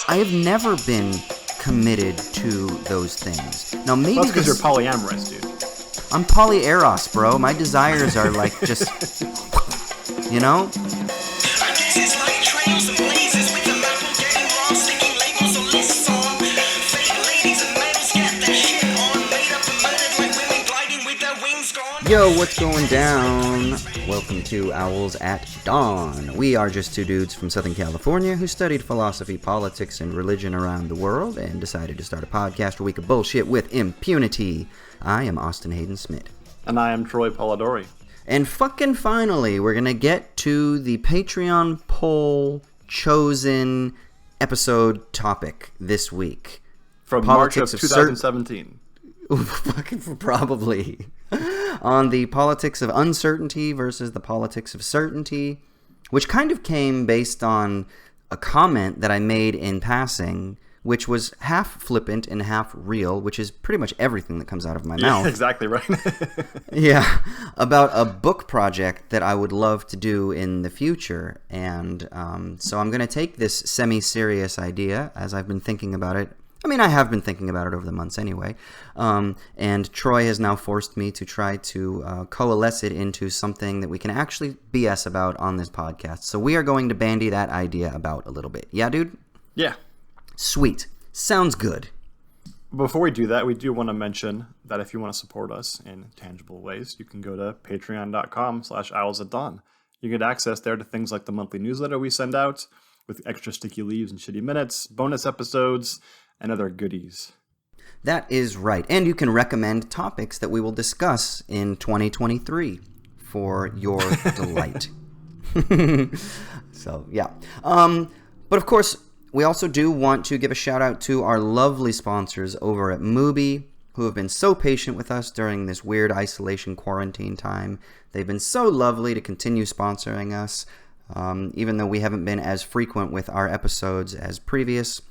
I have never been committed to those things. Now maybe that's because you're polyamorous, dude. I'm polyeros, bro. My desires are like just, you know? Yo, what's going down? Welcome to Owls at Dawn. We are just two dudes from Southern California who studied philosophy, politics, and religion around the world and decided to start a podcast where we could bullshit with impunity. I am Austin Hayden Smith. And I am Troy Polidori. And fucking finally, we're gonna get to the Patreon poll chosen episode topic this week. From March of 2017. Fucking probably. On the politics of uncertainty versus the politics of certainty, which kind of came based on a comment that I made in passing, which was half flippant and half real, which is pretty much everything that comes out of my mouth. Exactly right. Yeah, about a book project that I would love to do in the future. And so I'm going to take this semi-serious idea as I've been thinking about it. I mean, I have been thinking about it over the months anyway, and Troy has now forced me to try to coalesce it into something that we can actually BS about on this podcast. So we are going to bandy that idea about a little bit. Yeah, dude? Yeah. Sweet. Sounds good. Before we do that, we do want to mention that if you want to support us in tangible ways, you can go to patreon.com/owlsatdawn. You get access there to things like the monthly newsletter we send out with extra sticky leaves and shitty minutes, bonus episodes, and other goodies. That is right. And you can recommend topics that we will discuss in 2023 for your delight. So, yeah. But of course, we also do want to give a shout out to our lovely sponsors over at Mubi, who have been so patient with us during this weird isolation quarantine time. They've been so lovely to continue sponsoring us, even though we haven't been as frequent with our episodes as previous.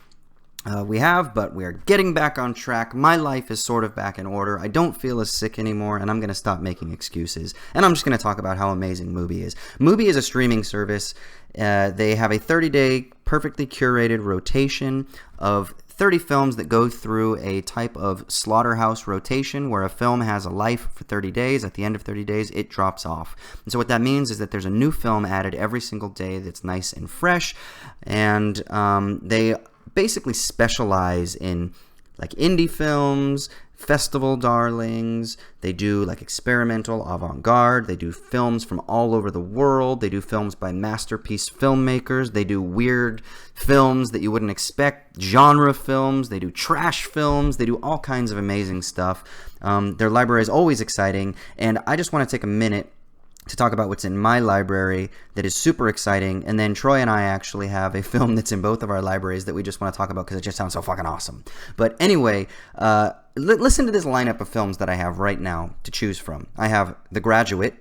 We have, but we are getting back on track. My life is sort of back in order. I don't feel as sick anymore, and I'm going to stop making excuses. And I'm just going to talk about how amazing Mubi is. Mubi is a streaming service. They have a 30-day, perfectly curated rotation of 30 films that go through a type of slaughterhouse rotation where a film has a life for 30 days. At the end of 30 days, it drops off. And so what that means is that there's a new film added every single day that's nice and fresh. And they basically specialize in like indie films, festival darlings. They do like experimental avant-garde. They do films from all over the world. They do films by masterpiece filmmakers. They do weird films that you wouldn't expect, genre films. They do trash films. They do all kinds of amazing stuff. Their library is always exciting, and I just want to take a minute to talk about what's in my library that is super exciting, and then Troy and I actually have a film that's in both of our libraries that we just want to talk about because it just sounds so fucking awesome. But anyway, listen to this lineup of films that I have right now to choose from. I have The Graduate.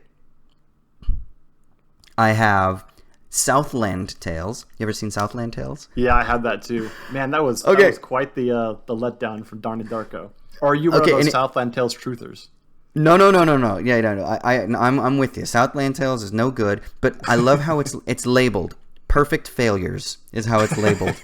I have Southland Tales. You ever seen Southland Tales? Yeah, I had that too. Man, that was quite the letdown from Donnie Darko. Or are you one of those Southland Tales truthers? No. Yeah, no. I'm with you. Southland Tales is no good, but I love how it's labeled. Perfect Failures is how it's labeled.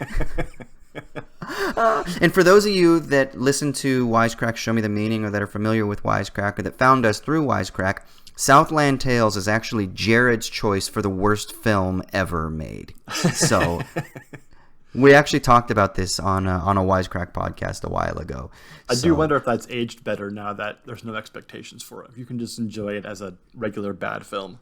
And for those of you that listen to Wisecrack Show Me the Meaning, or that are familiar with Wisecrack, or that found us through Wisecrack, Southland Tales is actually Jared's choice for the worst film ever made. So we actually talked about this on a Wisecrack podcast a while ago. I do wonder if that's aged better now that there's no expectations for it. You can just enjoy it as a regular bad film.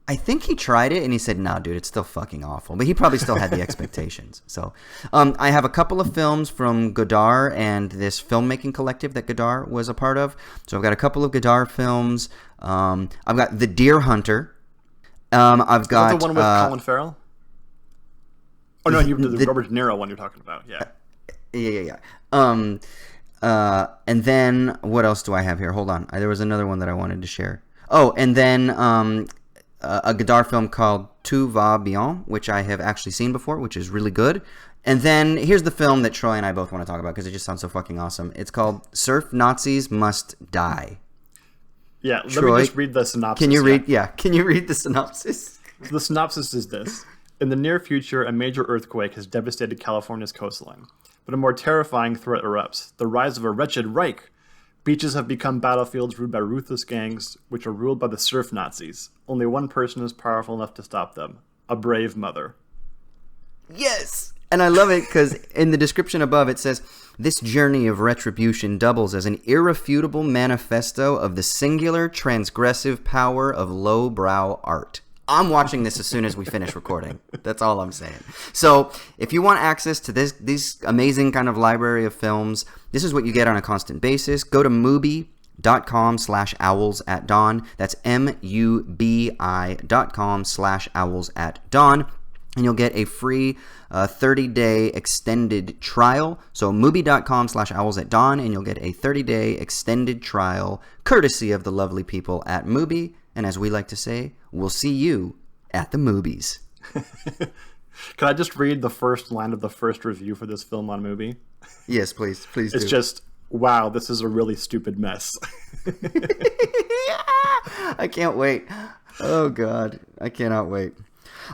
I think he tried it and he said, "Nah, dude, it's still fucking awful." But he probably still had the expectations. So I have a couple of films from Godard and this filmmaking collective that Godard was a part of. So I've got a couple of Godard films. I've got The Deer Hunter. I've got the one with Colin Farrell. Oh no, the Robert De Niro one you're talking about. Yeah. And then what else do I have here? Hold on. There was another one that I wanted to share. Oh, and then a Godard film called Tout va bien, which I have actually seen before, which is really good. And then here's the film that Troy and I both want to talk about because it just sounds so fucking awesome. It's called Surf Nazis Must Die. Yeah, Troy, let me just read the synopsis. Can you read? Yeah, can you read the synopsis? The synopsis is this. In the near future, a major earthquake has devastated California's coastline. But a more terrifying threat erupts, the rise of a wretched Reich. Beaches have become battlefields ruled by ruthless gangs, which are ruled by the surf Nazis. Only one person is powerful enough to stop them, a brave mother. Yes! And I love it because in the description above it says, this journey of retribution doubles as an irrefutable manifesto of the singular transgressive power of lowbrow art. I'm watching this as soon as we finish recording. That's all I'm saying. So if you want access to these amazing kind of library of films, this is what you get on a constant basis. Go to mubi.com/owls@dawn. That's mubi.com/owls@dawn. And you'll get a free 30-day extended trial. So mubi.com/owls@dawn, and you'll get a 30-day extended trial courtesy of the lovely people at Mubi. And as we like to say, we'll see you at the movies. Can I just read the first line of the first review for this film on Mubi? Yes, please do. It's just, wow, this is a really stupid mess. I can't wait. Oh, God. I cannot wait.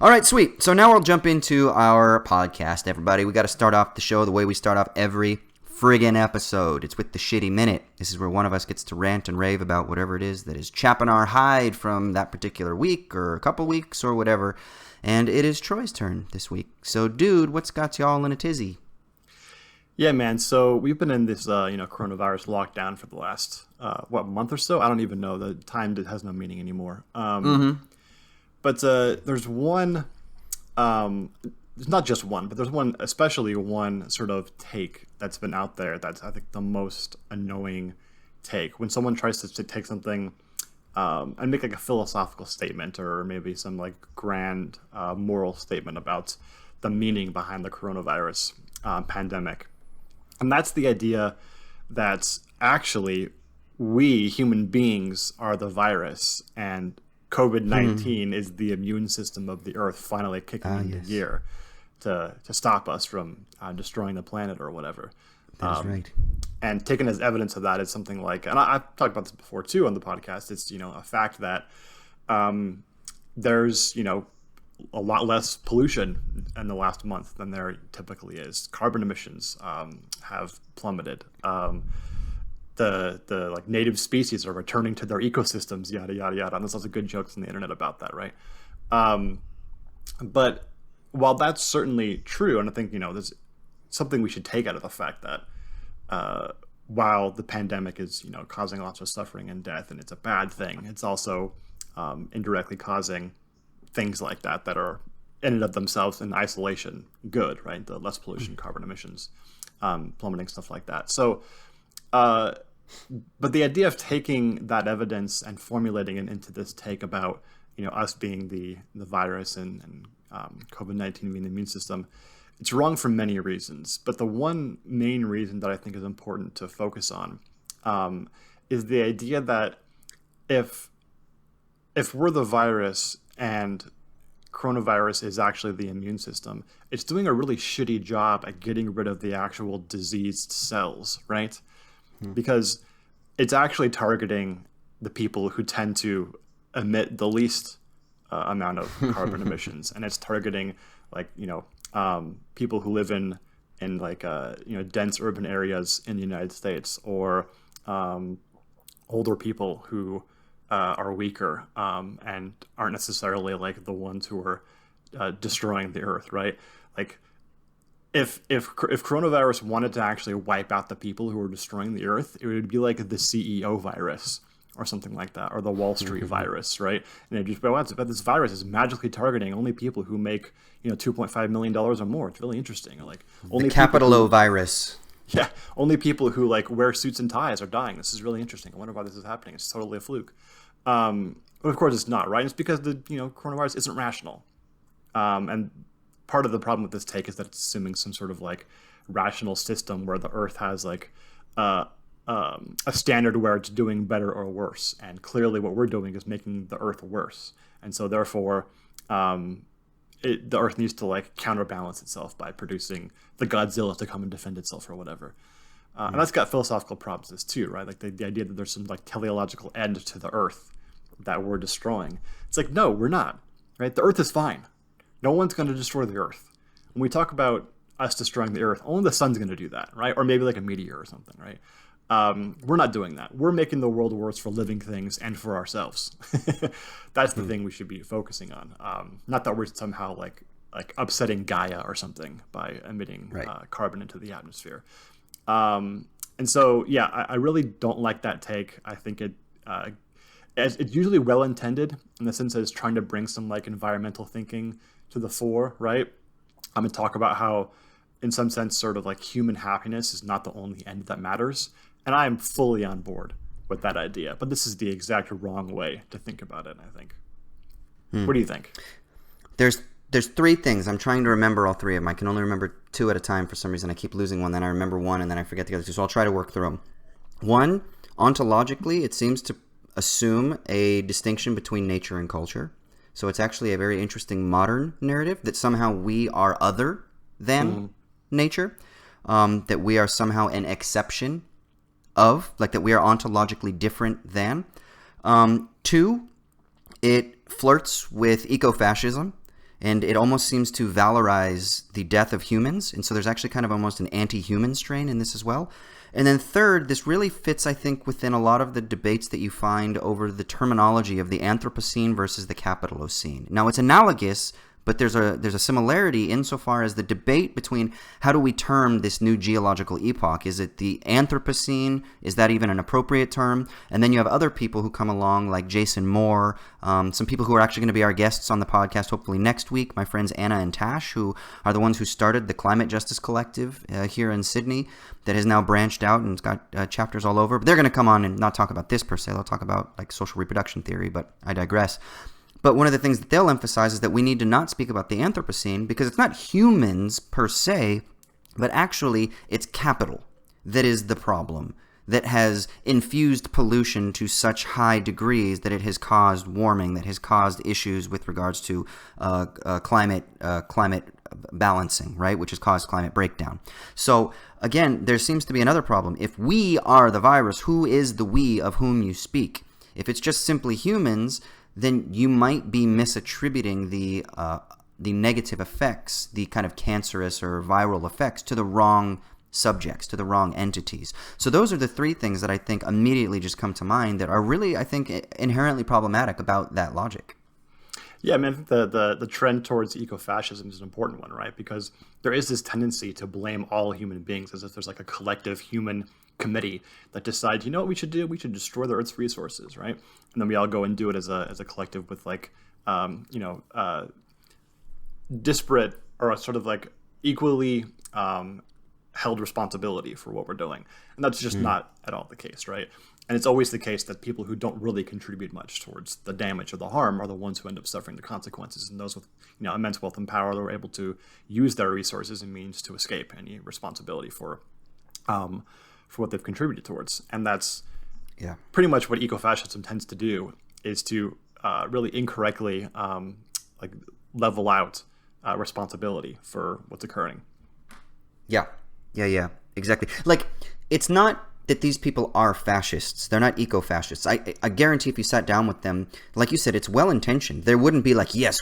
All right, sweet. So now we'll jump into our podcast, everybody. We got to start off the show the way we start off every friggin' episode. It's with the Shitty Minute. This is where one of us gets to rant and rave about whatever it is that is chapping our hide from that particular week or a couple weeks or whatever. And it is Troy's turn this week. So, dude, what's got y'all in a tizzy? Yeah, man. So we've been in this, coronavirus lockdown for the last, month or so? I don't even know. The time has no meaning anymore. But there's one, there's not just one, but there's one, especially one sort of take that's been out there that's, I think, the most annoying take. When someone tries to take something and make like a philosophical statement or maybe some like grand moral statement about the meaning behind the coronavirus pandemic. And that's the idea that actually we human beings are the virus and COVID-19 is the immune system of the earth finally kicking into gear to stop us from destroying the planet or whatever. That's right. And taken as evidence of that is something like, and I've talked about this before too on the podcast, it's, a fact that there's, a lot less pollution in the last month than there typically is. Carbon emissions have plummeted. The like native species are returning to their ecosystems, yada, yada, yada. And there's lots of good jokes on the internet about that, right? But while that's certainly true, and I think, there's something we should take out of the fact that while the pandemic is, causing lots of suffering and death, and it's a bad thing, it's also indirectly causing things like that are in and of themselves in isolation good, right? The less pollution, carbon emissions, plummeting, stuff like that. So, but the idea of taking that evidence and formulating it into this take about, us being the virus and COVID-19 being the immune system, it's wrong for many reasons. But the one main reason that I think is important to focus on is the idea that if we're the virus and coronavirus is actually the immune system, it's doing a really shitty job at getting rid of the actual diseased cells, right? Because it's actually targeting the people who tend to emit the least amount of carbon emissions, and it's targeting people who live in dense urban areas in the United States, or older people who are weaker and aren't necessarily like the ones who are destroying the earth, right? Like if coronavirus wanted to actually wipe out the people who are destroying the earth, it would be like the CEO virus or something like that, or the Wall Street virus, right? And it'd just be, but this virus is magically targeting only people who make $2.5 million or more. It's really interesting. Like only the capital O virus. Yeah, only people who like wear suits and ties are dying. This is really interesting. I wonder why this is happening. It's totally a fluke. But of course it's not, right? It's because the coronavirus isn't rational. And part of the problem with this take is that it's assuming some sort of like rational system where the Earth has like a standard where it's doing better or worse. And clearly what we're doing is making the Earth worse. And so therefore, the Earth needs to like counterbalance itself by producing the Godzilla to come and defend itself or whatever. And that's got philosophical problems too, right? Like the idea that there's some like teleological end to the Earth that we're destroying. It's like, no, we're not, right? The Earth is fine. no one's going to destroy the Earth. When we talk about us destroying the Earth, only the sun's going to do that, right? Or maybe like a meteor or something, right? We're not doing that. We're making the world worse for living things and for ourselves. That's the thing we should be focusing on. Not that we're somehow like upsetting Gaia or something by emitting carbon into the atmosphere. And so, yeah, I really don't like that take. I think it's usually well-intended in the sense that it's trying to bring some like environmental thinking to the fore, right? I'm going to talk about how, in some sense, sort of like human happiness is not the only end that matters. And I am fully on board with that idea. But this is the exact wrong way to think about it, I think. What do you think? There's three things. I'm trying to remember all three of them. I can only remember two at a time for some reason. I keep losing one, then I remember one, and then I forget the other two. So I'll try to work through them. One, ontologically, it seems to assume a distinction between nature and culture. So it's actually a very interesting modern narrative that somehow we are other than nature, that we are somehow an exception of, like that we are ontologically different than. Two, it flirts with ecofascism, and it almost seems to valorize the death of humans, and so there's actually kind of almost an anti-human strain in this as well. And then third, this really fits, I think, within a lot of the debates that you find over the terminology of the Anthropocene versus the Capitalocene. Now, it's analogous, but there's a similarity insofar as the debate between how do we term this new geological epoch. Is it the Anthropocene? Is that even an appropriate term? And then you have other people who come along like Jason Moore, some people who are actually going to be our guests on the podcast hopefully next week, my friends Anna and Tash, who are the ones who started the Climate Justice Collective here in Sydney that has now branched out and it's got chapters all over. But they're going to come on and not talk about this per se. They'll talk about like social reproduction theory, but I digress. But one of the things that they'll emphasize is that we need to not speak about the Anthropocene because it's not humans per se, but actually it's capital that is the problem, that has infused pollution to such high degrees that it has caused warming, that has caused issues with regards to climate balancing, right, which has caused climate breakdown. So again, there seems to be another problem. If we are the virus, who is the we of whom you speak? If it's just simply humans, then you might be misattributing the negative effects, the kind of cancerous or viral effects, to the wrong subjects, to the wrong entities. So those are the three things that I think immediately just come to mind that are really, I think, inherently problematic about that logic. Yeah, I mean, I think the trend towards ecofascism is an important one, right? Because there is this tendency to blame all human beings as if there's like a collective human committee that decides, you know what we should do? We should destroy the Earth's resources, right? And then we all go and do it as a collective with like, disparate or sort of like equally held responsibility for what we're doing. And that's just not at all the case, right? And it's always the case that people who don't really contribute much towards the damage or the harm are the ones who end up suffering the consequences. And those with immense wealth and power are able to use their resources and means to escape any responsibility for what they've contributed towards. And that's pretty much what ecofascism tends to do, is to really incorrectly level out responsibility for what's occurring. Yeah, exactly. Like, it's not that these people are fascists. They're not eco-fascists. I guarantee if you sat down with them, like you said, it's well-intentioned. There wouldn't be like, yes,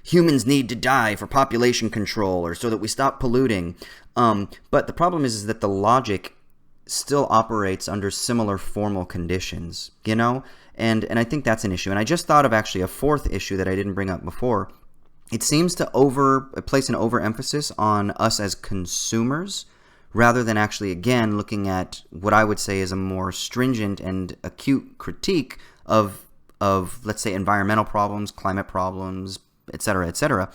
humans need to die for population control or so that we stop polluting. But the problem is that the logic still operates under similar formal conditions, And I think that's an issue. And I just thought of actually a fourth issue that I didn't bring up before. It seems to place an overemphasis on us as consumers rather than actually, again, looking at what I would say is a more stringent and acute critique of let's say, environmental problems, climate problems, et cetera,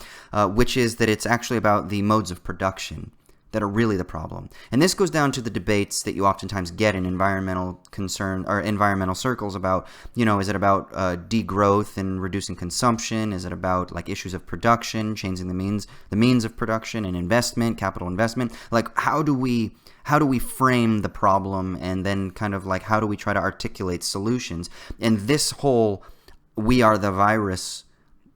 which is that it's actually about the modes of production that are really the problem. And this goes down to the debates that you oftentimes get in environmental concern or environmental circles about, is it about degrowth and reducing consumption? Is it about like issues of production, changing the means of production and investment, capital investment? Like, how do we frame the problem, and then kind of like how do we try to articulate solutions? And this whole "we are the virus"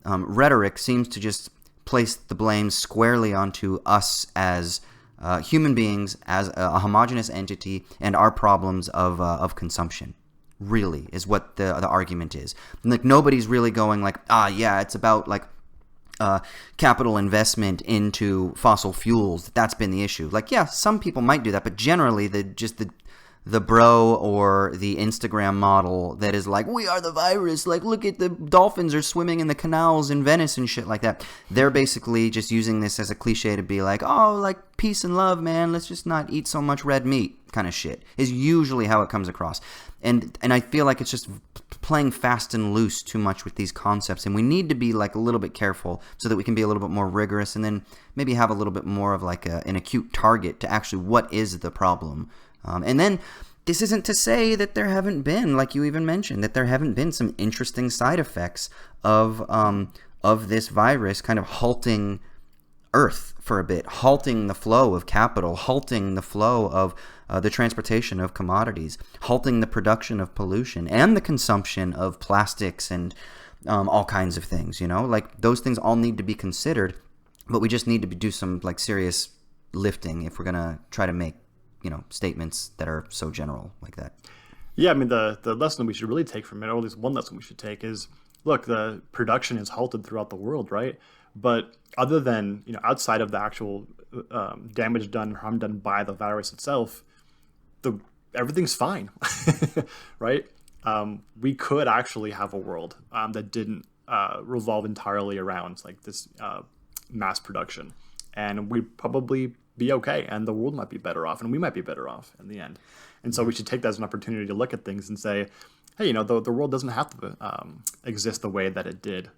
rhetoric seems to just place the blame squarely onto us as human beings, as a homogenous entity, and our problems of consumption, really, is what the argument is. And like, nobody's really going like, it's about like capital investment into fossil fuels. That's been the issue. Like, yeah, some people might do that, but generally the bro or the Instagram model that is like, we are the virus, like, look at the dolphins are swimming in the canals in Venice and shit like that. They're basically just using this as a cliche to be like, oh, like, peace and love, man, let's just not eat so much red meat kind of shit is usually how it comes across. And I feel like it's just playing fast and loose too much with these concepts, and we need to be like a little bit careful so that we can be a little bit more rigorous, and then maybe have a little bit more of like an acute target to actually what is the problem. And then this isn't to say that there haven't been, like you even mentioned, that there haven't been some interesting side effects of this virus kind of halting Earth for a bit, halting the flow of capital, halting the flow of the transportation of commodities, halting the production of pollution and the consumption of plastics and all kinds of things, you know? Like, those things all need to be considered, but we just need to do some, like, serious lifting if we're going to try to make, you know, statements that are so general like that. Yeah, I mean, the lesson we should really take from it, or at least one lesson we should take, is, look, the production is halted throughout the world, right? But other than, you know, outside of the actual damage done, harm done by the virus itself, everything's fine, right? We could actually have a world that didn't revolve entirely around like this mass production, and we'd probably be okay, and the world might be better off, and we might be better off in the end. And so we should take that as an opportunity to look at things and say, hey, you know, the world doesn't have to exist the way that it did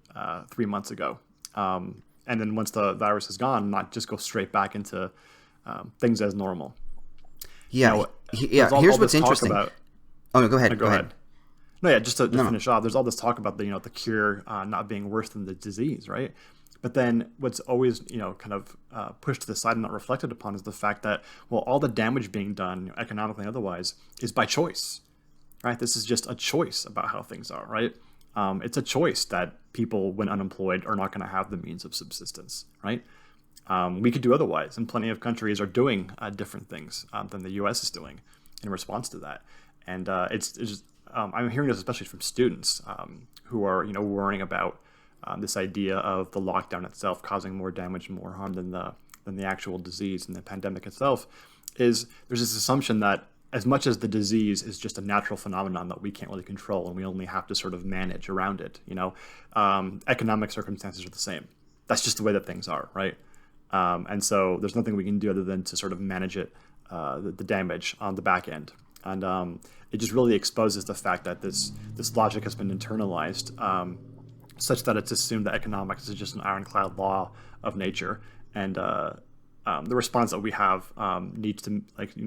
3 months ago. And then once the virus is gone, not just go straight back into things as normal. Yeah, here's what's interesting. Oh, no, go ahead. Go ahead. No, yeah, just to finish off, there's all this talk about the cure not being worse than the disease, right? But then what's always, kind of pushed to the side and not reflected upon is the fact that, well, all the damage being done, economically and otherwise, is by choice, right? This is just a choice about how things are, right? It's a choice that people, when unemployed, are not going to have the means of subsistence, right? We could do otherwise, and plenty of countries are doing different things than the U.S. is doing in response to that. And it's just, I'm hearing this especially from students who are, worrying about this idea of the lockdown itself causing more damage and more harm than the actual disease and the pandemic itself. There's this assumption that as much as the disease is just a natural phenomenon that we can't really control and we only have to sort of manage around it, economic circumstances are the same. That's just the way that things are, right? And so there's nothing we can do other than to sort of manage it, the damage on the back end. And it just really exposes the fact that this logic has been internalized such that it's assumed that economics is just an ironclad law of nature. And the response that we have needs to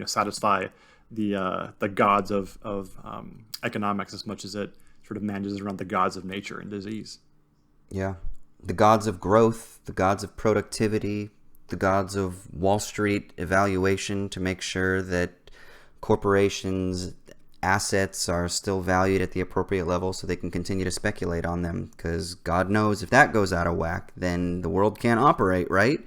satisfy the gods of economics as much as it sort of manages around the gods of nature and disease. Yeah. The gods of growth, the gods of productivity, the gods of Wall Street evaluation to make sure that corporations' assets are still valued at the appropriate level so they can continue to speculate on them, because God knows if that goes out of whack, then the world can't operate, right?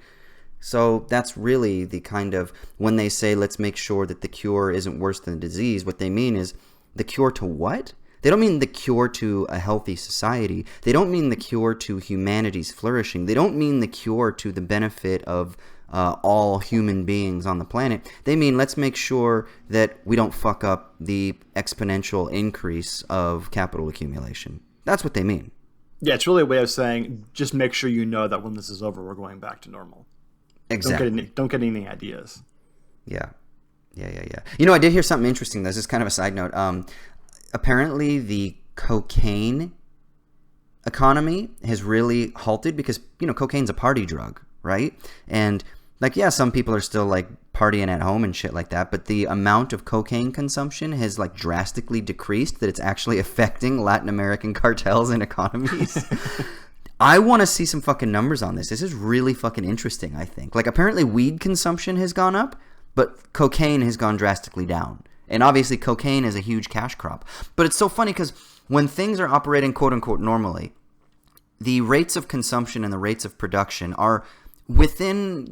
So that's really the kind of, when they say let's make sure that the cure isn't worse than the disease, what they mean is the cure to what? They don't mean the cure to a healthy society. They don't mean the cure to humanity's flourishing. They don't mean the cure to the benefit of all human beings on the planet. They mean let's make sure that we don't fuck up the exponential increase of capital accumulation. That's what they mean. Yeah, it's really a way of saying just make sure you know that when this is over, we're going back to normal. Exactly. Don't get any ideas. Yeah. I did hear something interesting. This is kind of a side note. Apparently the cocaine economy has really halted because, cocaine's a party drug, right? And some people are still partying at home and shit like that, but the amount of cocaine consumption has drastically decreased, that it's actually affecting Latin American cartels and economies. I want to see some fucking numbers on this. This is really fucking interesting, I think. Apparently weed consumption has gone up, but cocaine has gone drastically down. And obviously cocaine is a huge cash crop. But it's so funny because when things are operating quote-unquote normally, the rates of consumption and the rates of production are within,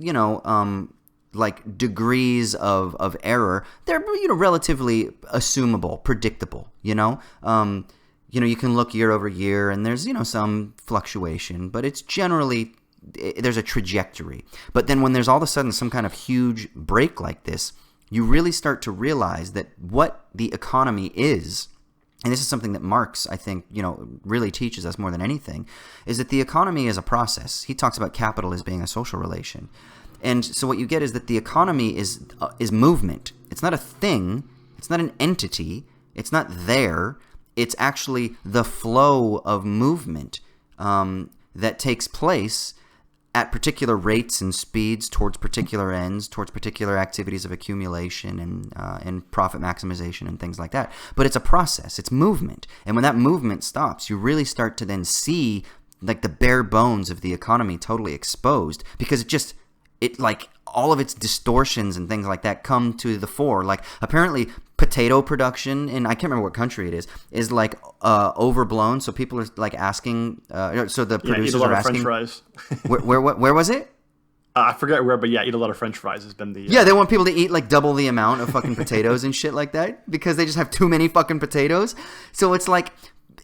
degrees of error. They're, relatively assumable, predictable, you can look year over year and there's, some fluctuation, but it's generally there's a trajectory. But then when there's all of a sudden some kind of huge break like this, you really start to realize that what the economy is, and this is something that Marx, I think, really teaches us more than anything, is that the economy is a process. He talks about capital as being a social relation. And so what you get is that the economy is movement. It's not a thing. It's not an entity. It's not there. It's actually the flow of movement that takes place at particular rates and speeds towards particular ends, towards particular activities of accumulation and profit maximization and things like that. But it's a process. It's movement. And when that movement stops, you really start to then see like the bare bones of the economy totally exposed, because it all of its distortions and things like that come to the fore. Like apparently potato production in, I can't remember what country it is like overblown. So people are like asking, so the producers are asking. French fries. where was it? I forget where, but yeah, eat a lot of French fries has been the... Yeah, they want people to eat like double the amount of fucking potatoes and shit like that because they just have too many fucking potatoes. So it's like,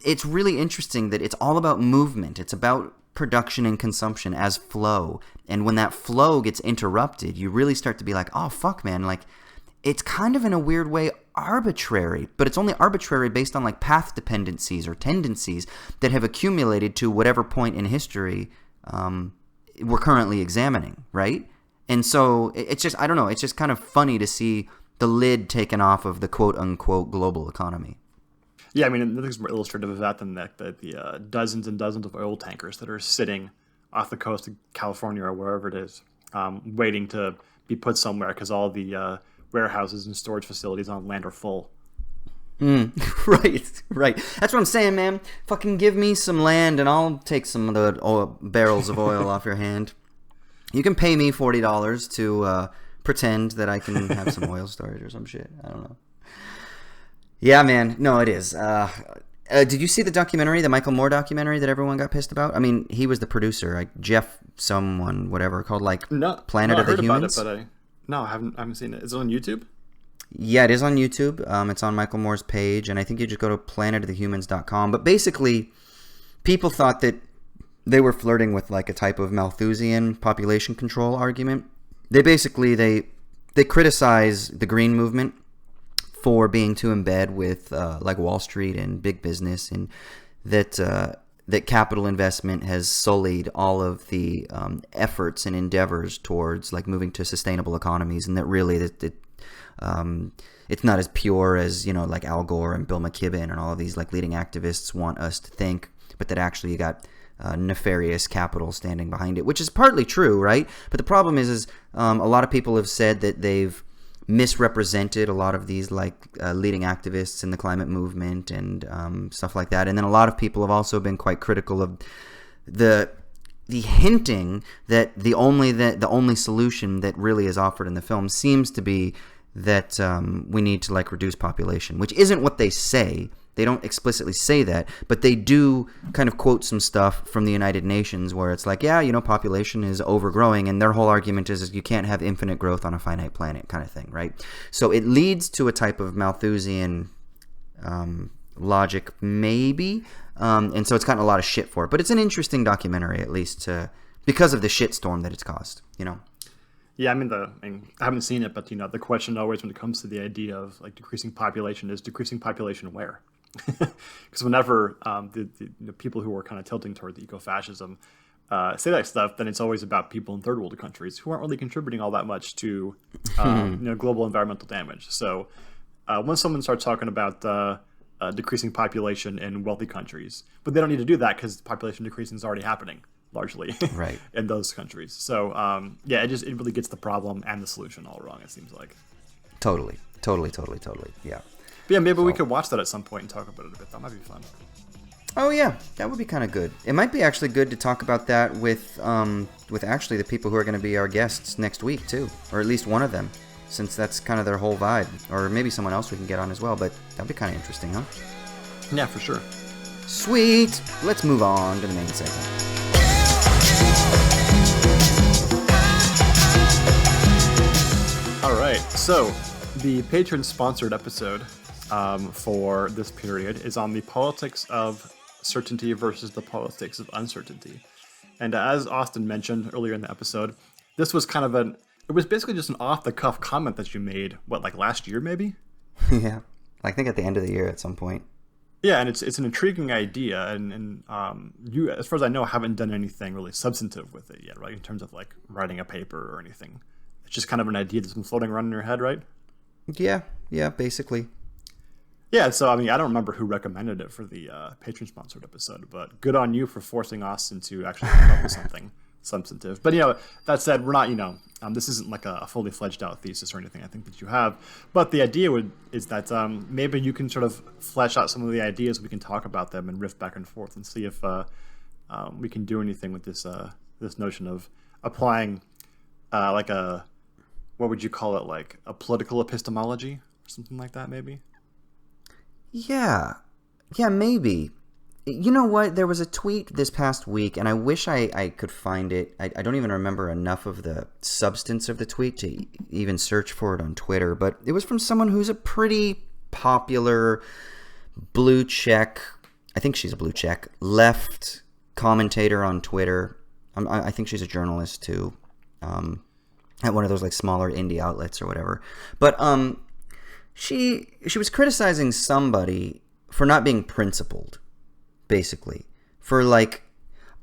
it's really interesting that it's all about movement. It's about production and consumption as flow. And when that flow gets interrupted, you really start to be like, oh, fuck, man. Like, it's kind of in a weird way arbitrary, but it's only arbitrary based on like path dependencies or tendencies that have accumulated to whatever point in history we're currently examining, right? And so it's just, I don't know, it's just kind of funny to see the lid taken off of the quote-unquote global economy. Yeah, I mean, nothing's more illustrative of that than the dozens and dozens of oil tankers that are sitting off the coast of California or wherever it is, waiting to be put somewhere because all the warehouses and storage facilities on land are full. Right. That's what I'm saying, man. Fucking give me some land and I'll take some of the barrels of oil off your hand. You can pay me $40 to pretend that I can have some oil storage or some shit. I don't know. Yeah, man. No, it is. Did you see the documentary, the Michael Moore documentary that everyone got pissed about? I mean, he was the producer, like Jeff someone, whatever, called like Planet of the Humans. I heard about it, but I haven't seen it. Is it on YouTube? Yeah, it is on YouTube. It's on Michael Moore's page, and I think you just go to planetofthehumans.com. But basically, people thought that they were flirting with like a type of Malthusian population control argument. They criticize the Green Movement for being too in bed with like Wall Street and big business, and that capital investment has sullied all of the efforts and endeavors towards like moving to sustainable economies, and that really it's not as pure as, like Al Gore and Bill McKibben and all of these like leading activists want us to think, but that actually you got nefarious capital standing behind it, which is partly true, right? But the problem is a lot of people have said that they've misrepresented a lot of these like leading activists in the climate movement and stuff like that. And then a lot of people have also been quite critical of the hinting that the only solution that really is offered in the film seems to be that we need to like reduce population, which isn't what they say. They don't explicitly say that, but they do kind of quote some stuff from the United Nations where it's like, yeah, population is overgrowing, and their whole argument is you can't have infinite growth on a finite planet kind of thing, right? So it leads to a type of Malthusian logic, maybe, and so it's gotten a lot of shit for it. But it's an interesting documentary, at least, because of the shitstorm that it's caused, Yeah, I haven't seen it, but the question always when it comes to the idea of like decreasing population is decreasing population where? Because whenever the people who are kind of tilting toward the eco-fascism say that stuff, then it's always about people in third world countries who aren't really contributing all that much to global environmental damage. So when someone starts talking about decreasing population in wealthy countries, but they don't need to do that because population decreasing is already happening largely right in those countries. So it really gets the problem and the solution all wrong, it seems like. Totally. Yeah. But yeah, maybe we could watch that at some point and talk about it a bit. That might be fun. Oh yeah, that would be kind of good. It might be actually good to talk about that with actually the people who are going to be our guests next week too, or at least one of them, since that's kind of their whole vibe. Or maybe someone else we can get on as well. But that'd be kind of interesting, huh? Yeah, for sure. Sweet. Let's move on to the main segment. All right, so the patron-sponsored episode for this period is on the politics of certainty versus the politics of uncertainty. And as Austin mentioned earlier in the episode, this was kind of it was basically just an off-the-cuff comment that you made, like last year maybe? Yeah. I think at the end of the year at some point. Yeah, and it's an intriguing idea, and you, as far as I know, haven't done anything really substantive with it yet, right? In terms of like writing a paper or anything. It's just kind of an idea that's been floating around in your head, right? Yeah, basically. Yeah, so I mean, I don't remember who recommended it for the patron-sponsored episode, but good on you for forcing Austin to actually come up with something substantive. But that said, we're not this isn't like a fully fledged out thesis or anything I think that you have. But the idea is that maybe you can sort of flesh out some of the ideas. We can talk about them and riff back and forth and see if we can do anything with this notion of applying like what would you call it, like a political epistemology or something like that, maybe. Yeah, maybe. You know what? There was a tweet this past week, and I wish I could find it. I don't even remember enough of the substance of the tweet to even search for it on Twitter, but it was from someone who's a pretty popular blue check, I think she's a blue check, left commentator on Twitter. I think she's a journalist too, at one of those like smaller indie outlets or whatever. But she was criticizing somebody for not being principled. Basically, for like,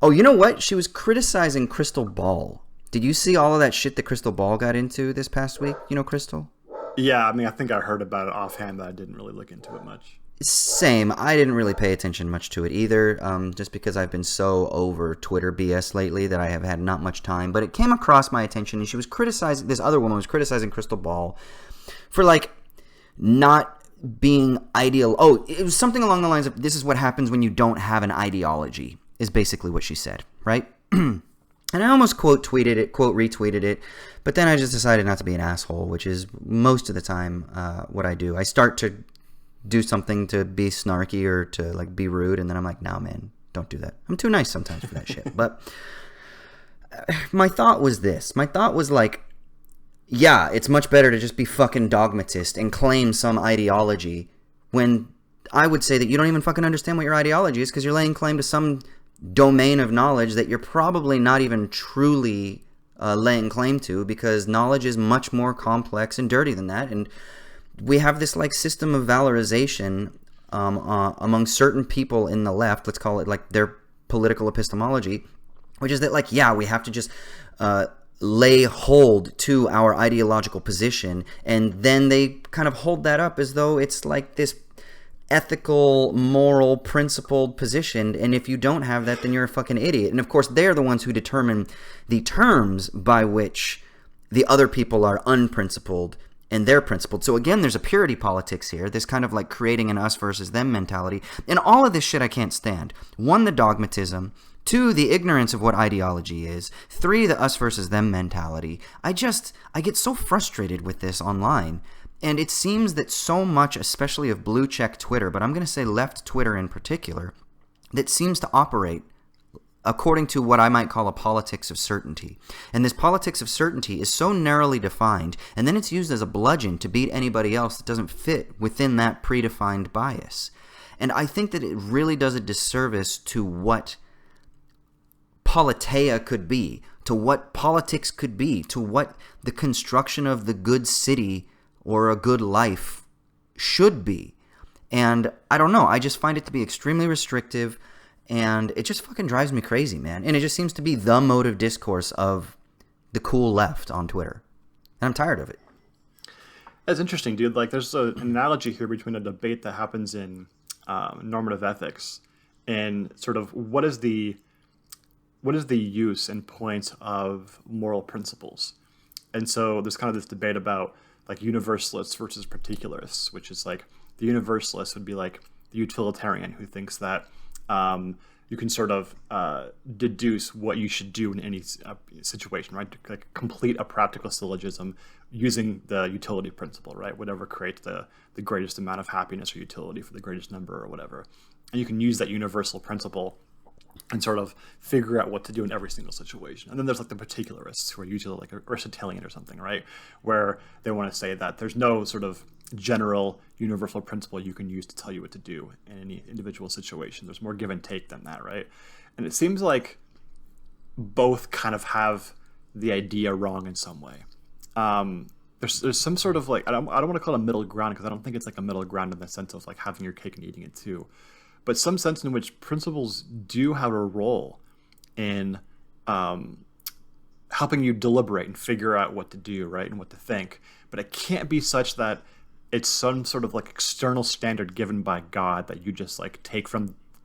oh, you know what? She was criticizing Crystal Ball. Did you see all of that shit that Crystal Ball got into this past week? Crystal? Yeah, I mean, I think I heard about it offhand, but I didn't really look into it much. Same. I didn't really pay attention much to it either, just because I've been so over Twitter BS lately that I have had not much time. But it came across my attention, and this other woman was criticizing Crystal Ball for like not being ideal. Oh, it was something along the lines of, this is what happens when you don't have an ideology, is basically what she said, right? And I almost quote retweeted it, but then I just decided not to be an asshole, which is most of the time what I do. I start to do something to be snarky or to like be rude, and then I'm like, no, man, don't do that. I'm too nice sometimes for that shit. But my thought was this. My thought was like, yeah, it's much better to just be fucking dogmatist and claim some ideology when I would say that you don't even fucking understand what your ideology is because you're laying claim to some domain of knowledge that you're probably not even truly laying claim to, because knowledge is much more complex and dirty than that. And we have this like system of valorization among certain people in the left, let's call it like their political epistemology, which is that like, yeah, we have to just lay hold to our ideological position, and then they kind of hold that up as though it's like this ethical, moral, principled position, and if you don't have that, then you're a fucking idiot. And of course, they're the ones who determine the terms by which the other people are unprincipled and they're principled. So again, there's a purity politics here, this kind of like creating an us versus them mentality, and all of this shit I can't stand. 1, the dogmatism. 2, the ignorance of what ideology is. 3, the us versus them mentality. I get so frustrated with this online. And it seems that so much, especially of blue check Twitter, but I'm going to say left Twitter in particular, that seems to operate according to what I might call a politics of certainty. And this politics of certainty is so narrowly defined, and then it's used as a bludgeon to beat anybody else that doesn't fit within that predefined bias. And I think that it really does a disservice to what politeia could be, to what politics could be, to what the construction of the good city or a good life should be. And I don't know, I just find it to be extremely restrictive, and it just fucking drives me crazy, man. And it just seems to be the mode of discourse of the cool left on Twitter. And I'm tired of it. That's interesting, dude. Like, there's an analogy here between a debate that happens in normative ethics and sort of what is the use and point of moral principles. And so there's kind of this debate about like universalists versus particularists, which is like the universalist would be like the utilitarian who thinks that you can sort of deduce what you should do in any situation, right? Like complete a practical syllogism using the utility principle, right? Whatever creates the greatest amount of happiness or utility for the greatest number or whatever. And you can use that universal principle and sort of figure out what to do in every single situation. And then there's like the particularists who are usually like Aristotelian or something, right? Where they want to say that there's no sort of general universal principle you can use to tell you what to do in any individual situation. There's more give and take than that, right? And it seems like both kind of have the idea wrong in some way. There's some sort of like, I don't want to call it a middle ground, because I don't think it's like a middle ground in the sense of like having your cake and eating it too, but some sense in which principles do have a role in helping you deliberate and figure out what to do, right, and what to think. But it can't be such that it's some sort of like external standard given by God that you just like take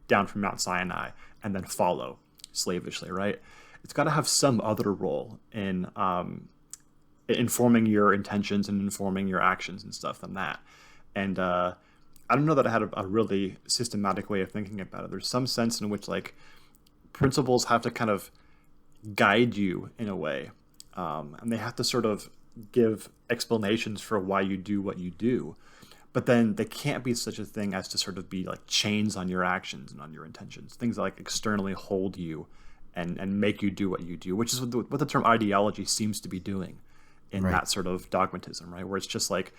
down from Mount Sinai and then follow slavishly, right? It's got to have some other role in informing your intentions and informing your actions and stuff than that. And I don't know that I had a really systematic way of thinking about it. There's some sense in which like principles have to kind of guide you in a way, and they have to sort of give explanations for why you do what you do, but then they can't be such a thing as to sort of be like chains on your actions and on your intentions, things that like externally hold you and make you do what you do, which is what the term ideology seems to be doing in that sort of dogmatism, right? Where it's just like,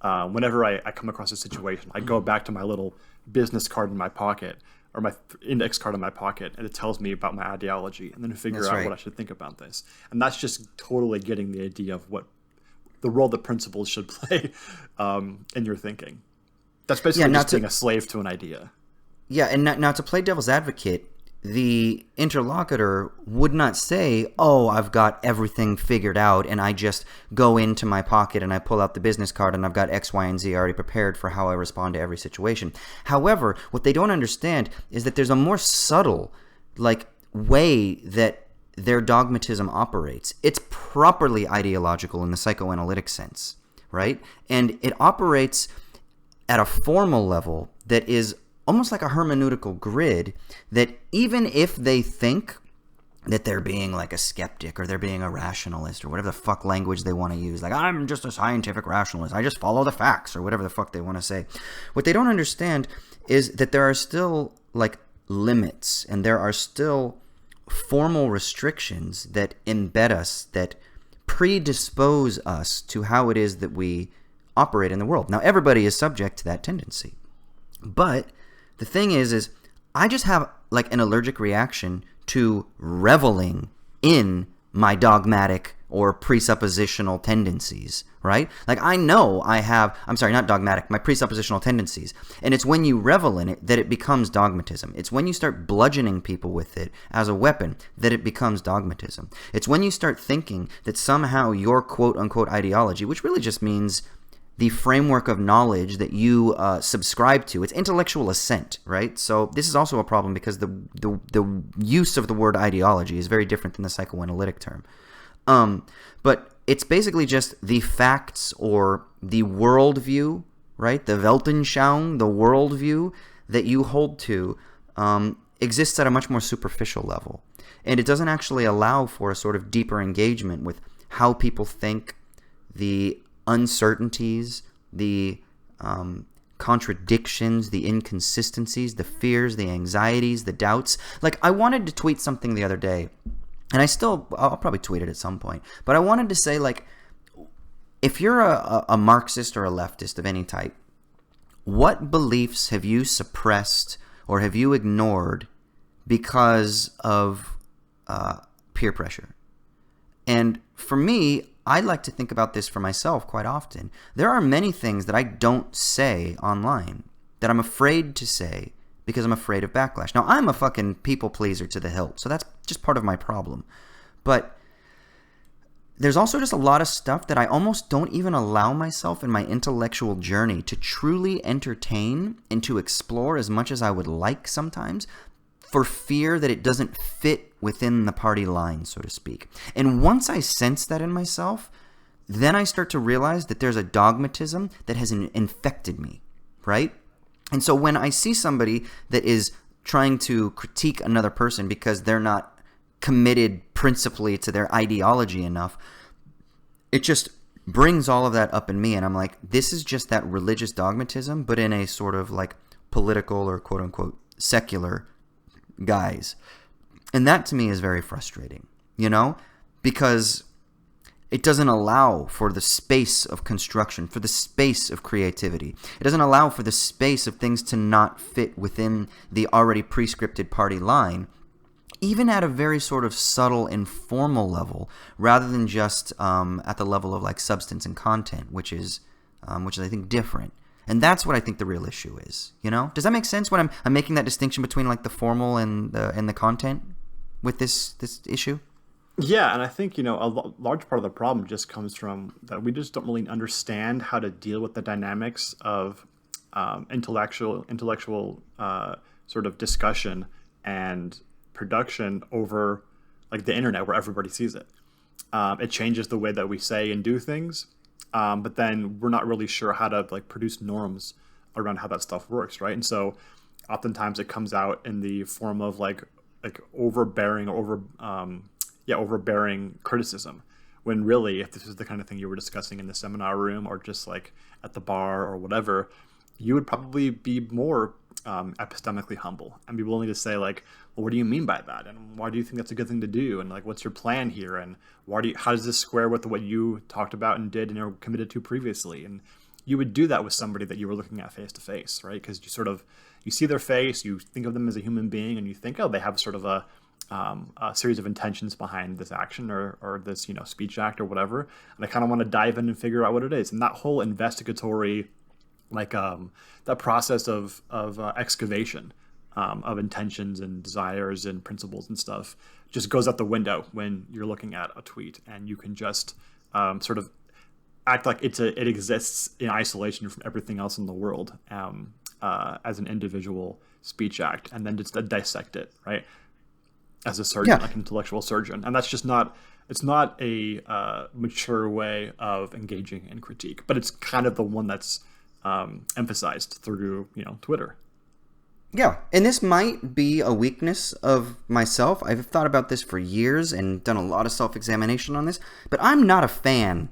whenever I come across a situation, I go back to my little business card in my pocket or my index card in my pocket, and it tells me about my ideology, and then figure out what I should think about this. And that's just totally getting the idea of what the role that principles should play in your thinking. That's basically just being a slave to an idea. Yeah, and now to play devil's advocate, the interlocutor would not say, oh, I've got everything figured out and I just go into my pocket and I pull out the business card and I've got X, Y, and Z already prepared for how I respond to every situation. However, what they don't understand is that there's a more subtle like way that their dogmatism operates. It's properly ideological in the psychoanalytic sense, right? And it operates at a formal level that is almost like a hermeneutical grid, that even if they think that they're being like a skeptic or they're being a rationalist or whatever the fuck language they want to use, like I'm just a scientific rationalist, I just follow the facts or whatever the fuck they want to say, what they don't understand is that there are still like limits and there are still formal restrictions that embed us, that predispose us to how it is that we operate in the world. Now, everybody is subject to that tendency, but the thing is I just have like an allergic reaction to reveling in my dogmatic or presuppositional tendencies, right? Like I know not dogmatic, my presuppositional tendencies. And it's when you revel in it that it becomes dogmatism. It's when you start bludgeoning people with it as a weapon that it becomes dogmatism. It's when you start thinking that somehow your quote unquote ideology, which really just means the framework of knowledge that you subscribe to. It's intellectual assent, right? So this is also a problem because the use of the word ideology is very different than the psychoanalytic term. But it's basically just the facts or the worldview, right? The Weltanschauung, the worldview that you hold to exists at a much more superficial level. And it doesn't actually allow for a sort of deeper engagement with how people think, the uncertainties, the contradictions, the inconsistencies, the fears, the anxieties, the doubts. Like I wanted to tweet something the other day, and I'll probably tweet it at some point, but I wanted to say, like, if you're a Marxist or a leftist of any type, what beliefs have you suppressed or have you ignored because of peer pressure? And for me, I like to think about this for myself quite often. There are many things that I don't say online that I'm afraid to say because I'm afraid of backlash. Now, I'm a fucking people pleaser to the hilt, so that's just part of my problem. But there's also just a lot of stuff that I almost don't even allow myself in my intellectual journey to truly entertain and to explore as much as I would like sometimes, for fear that it doesn't fit within the party line, so to speak. And once I sense that in myself, then I start to realize that there's a dogmatism that has infected me, right? And so when I see somebody that is trying to critique another person because they're not committed principally to their ideology enough, it just brings all of that up in me. And I'm like, this is just that religious dogmatism, but in a sort of like political or quote unquote secular guise. And that to me is very frustrating, you know, because it doesn't allow for the space of construction, for the space of creativity. It doesn't allow for the space of things to not fit within the already prescripted party line. even at a very sort of subtle, informal level, rather than just at the level of like substance and content, which is I think different. And that's what I think the real issue is. You know, does that make sense when I'm making that distinction between like the formal and the content with this issue? Yeah, and I think, a large part of the problem just comes from that we just don't really understand how to deal with the dynamics of intellectual sort of discussion and production over like the internet where everybody sees it. It changes the way that we say and do things, but then we're not really sure how to like produce norms around how that stuff works, right? And so oftentimes it comes out in the form of like overbearing criticism, when really, if this is the kind of thing you were discussing in the seminar room or just like at the bar or whatever, you would probably be more epistemically humble and be willing to say like, well, what do you mean by that? And why do you think that's a good thing to do? And like, what's your plan here? And how does this square with what you talked about and did and are committed to previously? And you would do that with somebody that you were looking at face to face, right? Because you see their face, you think of them as a human being, and you think, oh, they have sort of a series of intentions behind this action or this, speech act or whatever. And I kind of want to dive in and figure out what it is. And that whole investigatory, like that process of excavation of intentions and desires and principles and stuff just goes out the window when you're looking at a tweet, and you can just sort of act like it exists in isolation from everything else in the world as an individual speech act, and then just dissect it, right? As a surgeon, like an intellectual surgeon. And that's just it's not a mature way of engaging in critique, but it's kind of the one that's emphasized through, Twitter. Yeah, and this might be a weakness of myself. I've thought about this for years and done a lot of self-examination on this, but I'm not a fan.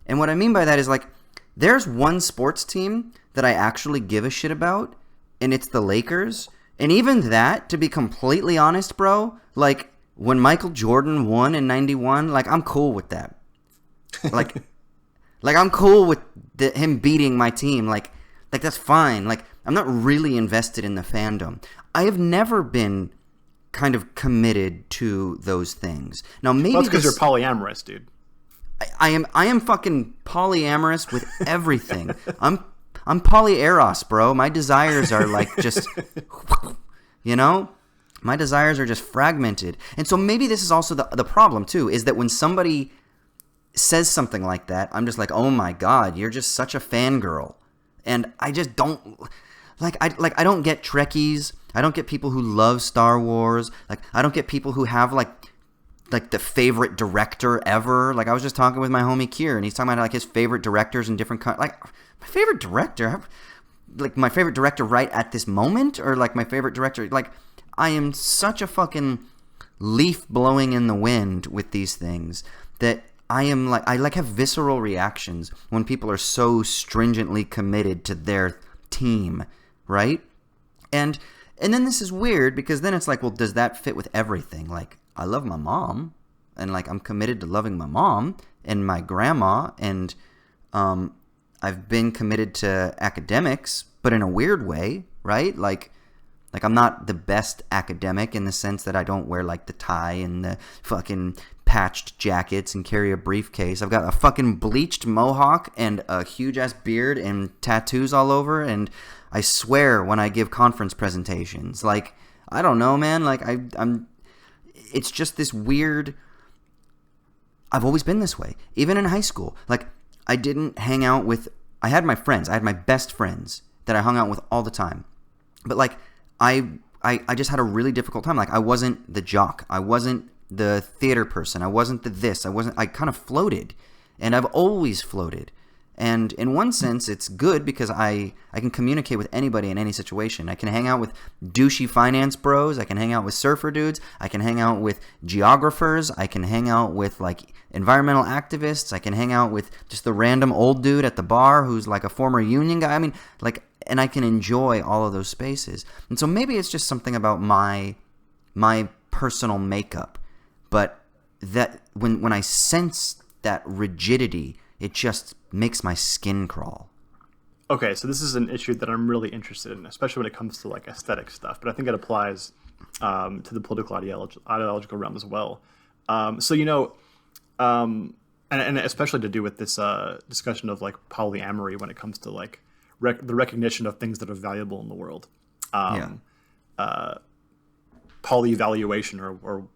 And what I mean by that is like, there's one sports team that I actually give a shit about, and it's the Lakers. And even that, to be completely honest, bro, like when Michael Jordan won in 91, like I'm cool with that. Like I'm cool with him beating my team. Like that's fine. Like I'm not really invested in the fandom. I have never been kind of committed to those things. Now maybe that's because you're polyamorous, dude. I am fucking polyamorous with everything. I'm polyeros, bro. My desires are like just, my desires are just fragmented. And so maybe this is also the problem too, is that when somebody says something like that, I'm just like, oh my God, you're just such a fangirl. And I just don't, I don't get Trekkies. I don't get people who love Star Wars. Like, I don't get people who have like the favorite director ever. Like I was just talking with my homie Kier, and he's talking about like his favorite directors in different like my favorite director, like my favorite director right at this moment, or like my favorite director. Like I am such a fucking leaf blowing in the wind with these things that I have visceral reactions when people are so stringently committed to their team, right? And then this is weird because then it's like, well, does that fit with everything? Like I love my mom, and like I'm committed to loving my mom and my grandma, and I've been committed to academics, but in a weird way, right? Like I'm not the best academic in the sense that I don't wear like the tie and the fucking patched jackets and carry a briefcase. I've got a fucking bleached mohawk and a huge ass beard and tattoos all over, and I swear when I give conference presentations. Like I don't know, man. Like I'm it's just this weird. I've always been this way, even in high school. Like I didn't hang out with. I had my friends. I had my best friends that I hung out with all the time, but like I just had a really difficult time. Like I wasn't the jock. I wasn't the theater person. I wasn't the this. I kind of floated, and I've always floated. And in one sense, it's good because I can communicate with anybody in any situation. I can hang out with douchey finance bros. I can hang out with surfer dudes. I can hang out with geographers. I can hang out with like environmental activists. I can hang out with just the random old dude at the bar who's like a former union guy. I mean, like, and I can enjoy all of those spaces. And so maybe it's just something about my personal makeup. But that when I sense that rigidity, it just makes my skin crawl. Okay, so this is an issue that I'm really interested in, especially when it comes to like aesthetic stuff. But I think it applies to the political ideological realm as well. So, you know, and especially to do with this discussion of like polyamory when it comes to like the recognition of things that are valuable in the world. Polyvaluation, or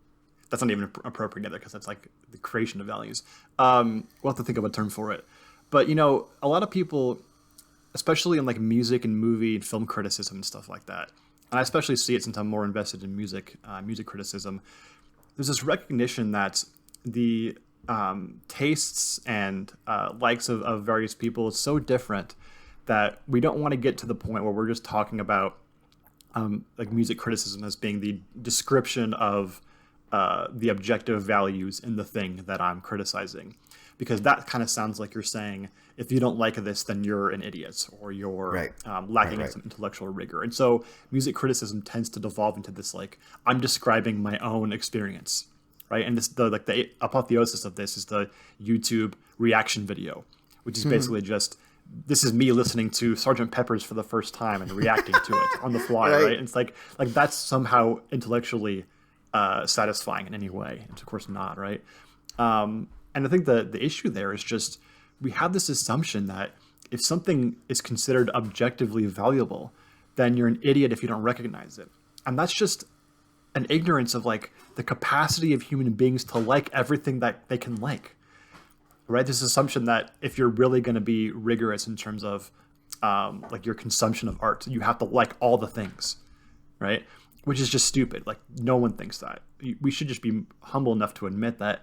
that's not even appropriate either, because that's like the creation of values. We'll have to think of a term for it. But, you know, a lot of people, especially in like music and movie and film criticism and stuff like that, and I especially see it since I'm more invested in music criticism, there's this recognition that the tastes and likes of various people is so different that we don't want to get to the point where we're just talking about like music criticism as being the description of the objective values in the thing that I'm criticizing. Because that kind of sounds like you're saying, if you don't like this, then you're an idiot, or you're lacking in some intellectual rigor. And so music criticism tends to devolve into this, like, I'm describing my own experience, right? And this, the apotheosis of this is the YouTube reaction video, which is basically just, this is me listening to Sgt. Pepper's for the first time and reacting to it on the fly, right? And it's like that's somehow intellectually satisfying in any way. It's of course not, right? And I think the issue there is just we have this assumption that if something is considered objectively valuable, then you're an idiot if you don't recognize it. And that's just an ignorance of like the capacity of human beings to like everything that they can like, right? This assumption that if you're really going to be rigorous in terms of like your consumption of art, you have to like all the things, right? Which is just stupid. Like no one thinks that. We should just be humble enough to admit that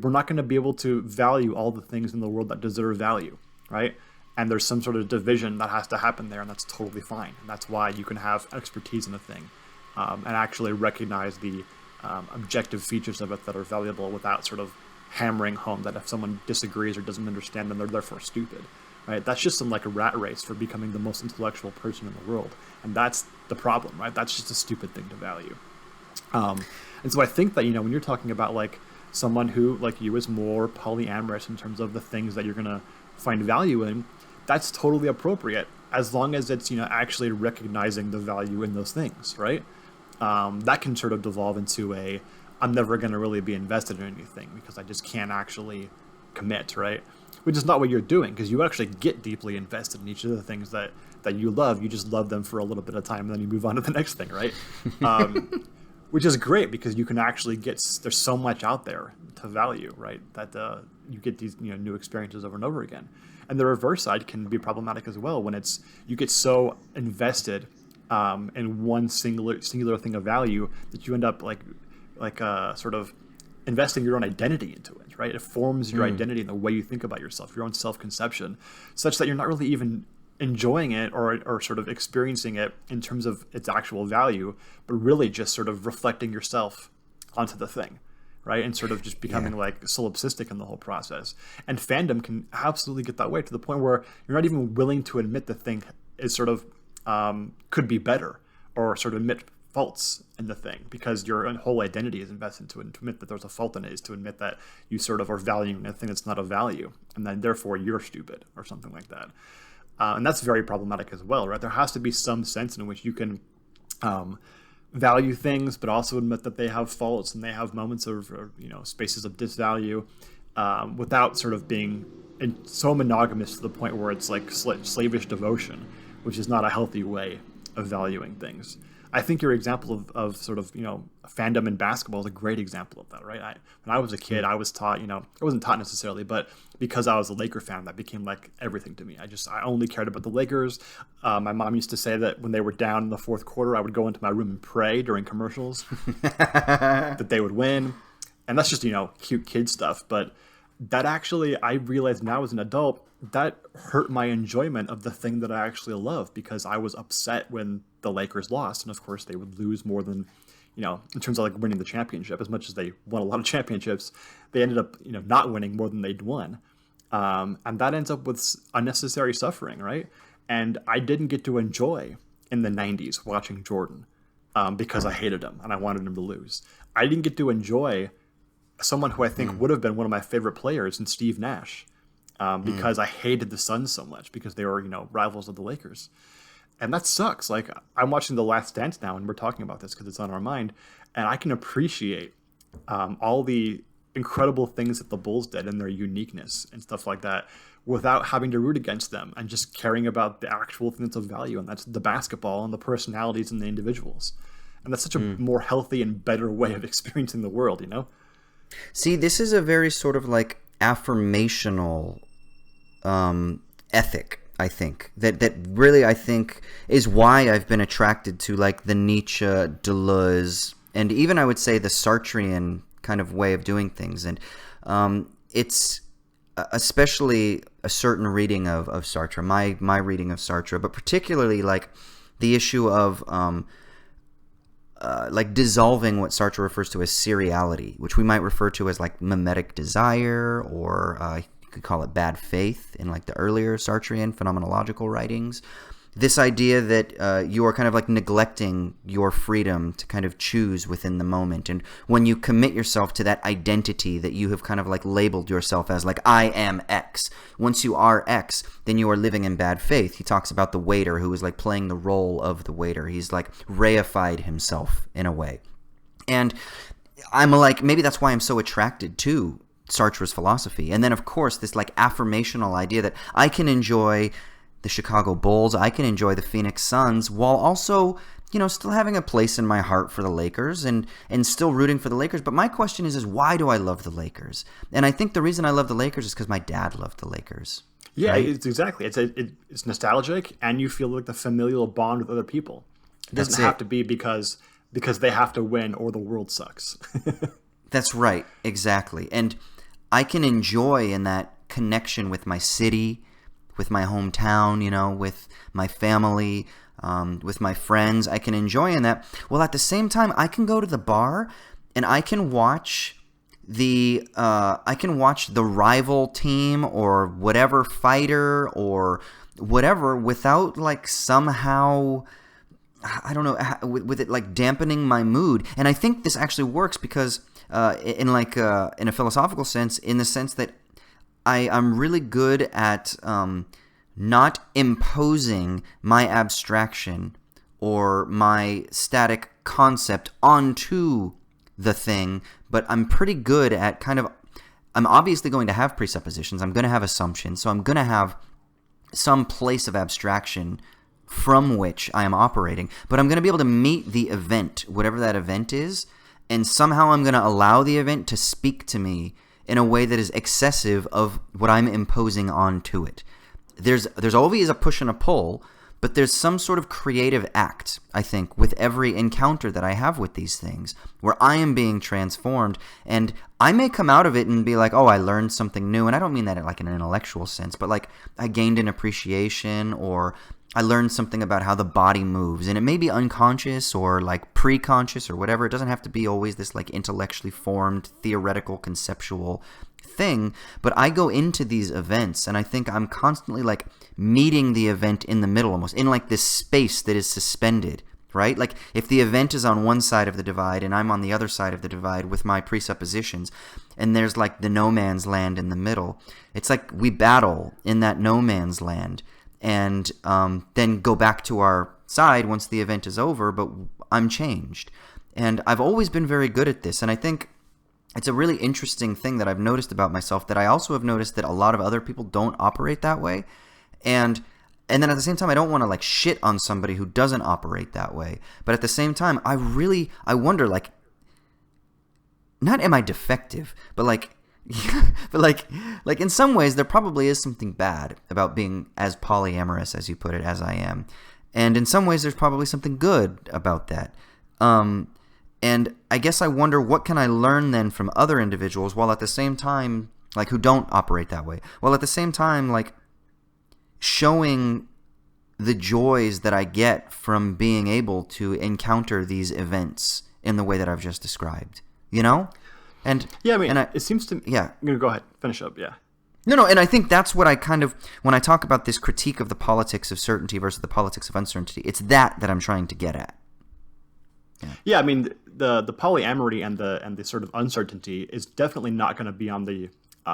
we're not going to be able to value all the things in the world that deserve value, right? And there's some sort of division that has to happen there, and that's totally fine. And that's why you can have expertise in a thing and actually recognize the objective features of it that are valuable without sort of hammering home that if someone disagrees or doesn't understand, then they're therefore stupid, right? That's just some like a rat race for becoming the most intellectual person in the world. And that's the problem, right? That's just a stupid thing to value. And so I think that, you know, when you're talking about like someone who, like you, is more polyamorous in terms of the things that you're going to find value in, that's totally appropriate as long as it's, you know, actually recognizing the value in those things, right? That can sort of devolve into I'm never going to really be invested in anything because I just can't actually commit, right? Which is not what you're doing, because you actually get deeply invested in each of the things that you love. You just love them for a little bit of time and then you move on to the next thing, right? Which is great because you can actually there's so much out there to value, right? That you get these, you know, new experiences over and over again. And the reverse side can be problematic as well when you get so invested in one singular thing of value that you end up like sort of investing your own identity into it, right? It forms your identity in the way you think about yourself, your own self-conception, such that you're not really even enjoying it or sort of experiencing it in terms of its actual value, but really just sort of reflecting yourself onto the thing, right? And sort of just becoming like solipsistic in the whole process. And fandom can absolutely get that way to the point where you're not even willing to admit the thing is sort of could be better, or sort of admit faults in the thing, because your whole identity is invested into it. And to admit that there's a fault in it is to admit that you sort of are valuing a thing that's not of value, and then therefore you're stupid or something like that. And that's very problematic as well, right? There has to be some sense in which you can value things, but also admit that they have faults and they have moments of, you know, spaces of disvalue, without sort of being so monogamous to the point where it's like slavish devotion, which is not a healthy way of valuing things. I think your example of sort of, you know, fandom in basketball is a great example of that, right? When I was a kid, I was taught, you know, I wasn't taught necessarily, but because I was a Laker fan, that became like everything to me. I only cared about the Lakers. My mom used to say that when they were down in the fourth quarter, I would go into my room and pray during commercials that they would win. And that's just, you know, cute kid stuff. But that actually, I realized now as an adult, that hurt my enjoyment of the thing that I actually love, because I was upset when the Lakers lost. And of course they would lose more than, you know, in terms of like winning the championship. As much as they won a lot of championships, they ended up, you know, not winning more than they'd won. And that ends up with unnecessary suffering, right? And I didn't get to enjoy in the 90s watching Jordan because I hated him and I wanted him to lose. I didn't get to enjoy someone who I think would have been one of my favorite players in Steve Nash, because I hated the Suns so much because they were, you know, rivals of the Lakers. And that sucks. Like, I'm watching The Last Dance now, and we're talking about this because it's on our mind, and I can appreciate all the incredible things that the Bulls did and their uniqueness and stuff like that without having to root against them and just caring about the actual thing that's of value, and that's the basketball and the personalities and the individuals. And that's such a more healthy and better way of experiencing the world, you know? See, this is a very sort of like affirmational ethic, I think, that really, I think, is why I've been attracted to like the Nietzsche, Deleuze, and even I would say the Sartrean kind of way of doing things. And it's especially a certain reading of Sartre, my reading of Sartre, but particularly like the issue of like dissolving what Sartre refers to as seriality, which we might refer to as like mimetic desire, or you could call it bad faith in like the earlier Sartrean phenomenological writings. This idea that you are kind of like neglecting your freedom to kind of choose within the moment. And when you commit yourself to that identity that you have kind of like labeled yourself as, like, I am X. Once you are X, then you are living in bad faith. He talks about the waiter who is like playing the role of the waiter. He's like reified himself in a way. And I'm like, maybe that's why I'm so attracted to Sartre's philosophy. And then, of course, this like affirmational idea that I can enjoy the Chicago Bulls, I can enjoy the Phoenix Suns, while also, you know, still having a place in my heart for the Lakers and still rooting for the Lakers. But my question is why do I love the Lakers? And I think the reason I love the Lakers is because my dad loved the Lakers. Yeah, right? it's exactly. It's nostalgic, and you feel like the familial bond with other people. It doesn't have to be because they have to win or the world sucks. That's right, exactly. And I can enjoy in that connection with my city, with my hometown, you know, with my family, with my friends. I can enjoy in that. Well, at the same time, I can go to the bar and I can watch the rival team or whatever fighter or whatever without like somehow, I don't know, with it like dampening my mood. And I think this actually works because in a philosophical sense, in the sense that I'm really good at not imposing my abstraction or my static concept onto the thing, but I'm pretty good at I'm obviously going to have presuppositions, I'm going to have assumptions, so I'm going to have some place of abstraction from which I am operating, but I'm going to be able to meet the event, whatever that event is, and somehow I'm going to allow the event to speak to me in a way that is excessive of what I'm imposing onto it. There's always a push and a pull, but there's some sort of creative act, I think, with every encounter that I have with these things, where I am being transformed, and I may come out of it and be like, oh, I learned something new, and I don't mean that in like an intellectual sense, but like I gained an appreciation, or I learned something about how the body moves, and it may be unconscious or like pre-conscious or whatever. It doesn't have to be always this like intellectually formed, theoretical, conceptual thing, but I go into these events and I think I'm constantly like meeting the event in the middle, almost in like this space that is suspended, right? Like if the event is on one side of the divide and I'm on the other side of the divide with my presuppositions, and there's like the no man's land in the middle, it's like we battle in that no man's land and then go back to our side once the event is over, but I'm changed. And I've always been very good at this, and I think it's a really interesting thing that I've noticed about myself, that I also have noticed that a lot of other people don't operate that way. And then at the same time, I don't want to like shit on somebody who doesn't operate that way. But at the same time, I wonder, like, not am I defective, but like, but like in some ways, there probably is something bad about being as polyamorous, as you put it, as I am. And in some ways, there's probably something good about that. And I guess I wonder, what can I learn then from other individuals, while at the same time, like, who don't operate that way, while at the same time, like, showing the joys that I get from being able to encounter these events in the way that I've just described, you know? And yeah, I mean, it seems to me. Yeah, I'm gonna go ahead, finish up. Yeah. No, and I think that's what I kind of, when I talk about this critique of the politics of certainty versus the politics of uncertainty, it's that I'm trying to get at. Yeah, I mean, the polyamory and the sort of uncertainty is definitely not going to be on the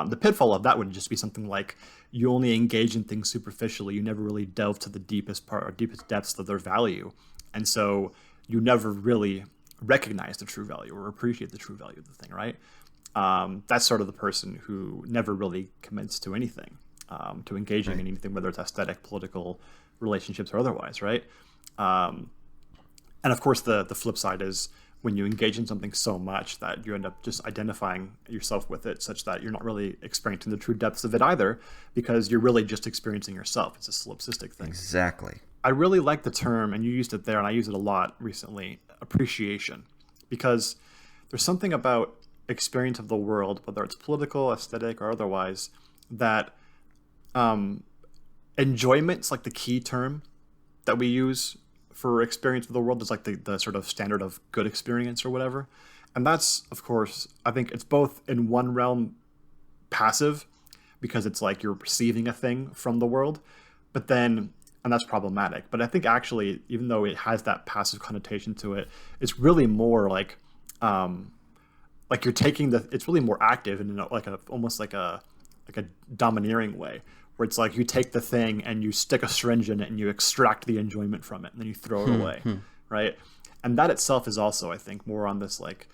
The pitfall of that would just be something like you only engage in things superficially. You never really delve to the deepest part or deepest depths of their value. And so you never really recognize the true value or appreciate the true value of the thing, right? That's sort of the person who never really commits to anything, to engaging in anything, whether it's aesthetic, political, relationships, or otherwise, right? And of course, the flip side is when you engage in something so much that you end up just identifying yourself with it, such that you're not really experiencing the true depths of it either, because you're really just experiencing yourself. It's a solipsistic thing. Exactly. I really like the term, and you used it there, and I use it a lot recently, appreciation, because there's something about experience of the world, whether it's political, aesthetic, or otherwise, that enjoyment's like the key term that we use for experience of the world. Is like the sort of standard of good experience or whatever. And that's, of course, I think it's both in one realm passive, because it's like you're receiving a thing from the world, but then, and that's problematic. But I think actually, even though it has that passive connotation to it, it's really more like you're taking it's really more active and almost like a domineering way, where it's like you take the thing and you stick a syringe in it and you extract the enjoyment from it and then you throw it away, right? And that itself is also, I think, more on this like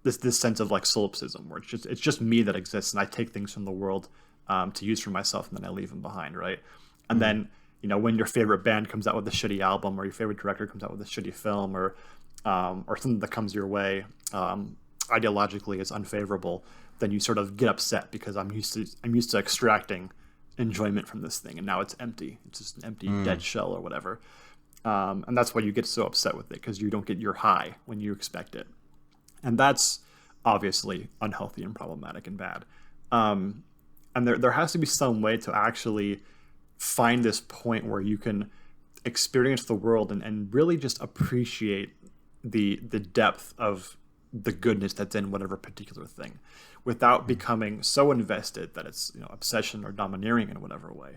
this sense of like solipsism, where it's just me that exists and I take things from the world to use for myself and then I leave them behind, right? And then, you know, when your favorite band comes out with a shitty album, or your favorite director comes out with a shitty film, or something that comes your way ideologically is unfavorable, then you sort of get upset because I'm used to extracting enjoyment from this thing, and now it's empty. It's just an empty dead shell or whatever. And that's why you get so upset with it, because you don't get your high when you expect it. And that's obviously unhealthy and problematic and bad. And there has to be some way to actually find this point where you can experience the world and really just appreciate the depth of the goodness that's in whatever particular thing, without becoming so invested that it's, you know, obsession or domineering in whatever way.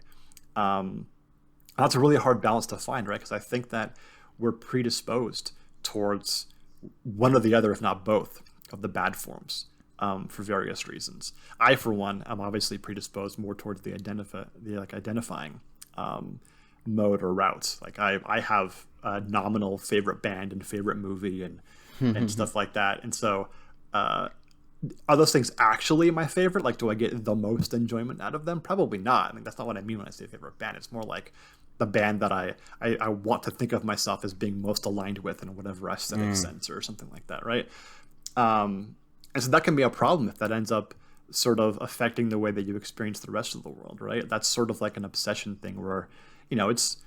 That's a really hard balance to find, right? Because I think that we're predisposed towards one or the other, if not both, of the bad forms, for various reasons. I, for one, am obviously predisposed more towards the identifying mode or route. Like I have a nominal favorite band and favorite movie and stuff like that. And so are those things actually my favorite? Like, do I get the most enjoyment out of them? Probably not. I mean, that's not what I mean when I say favorite band. It's more like the band that I want to think of myself as being most aligned with in whatever aesthetic sense or something like that, right? And so that can be a problem if that ends up sort of affecting the way that you experience the rest of the world, right? That's sort of like an obsession thing where, you know, it's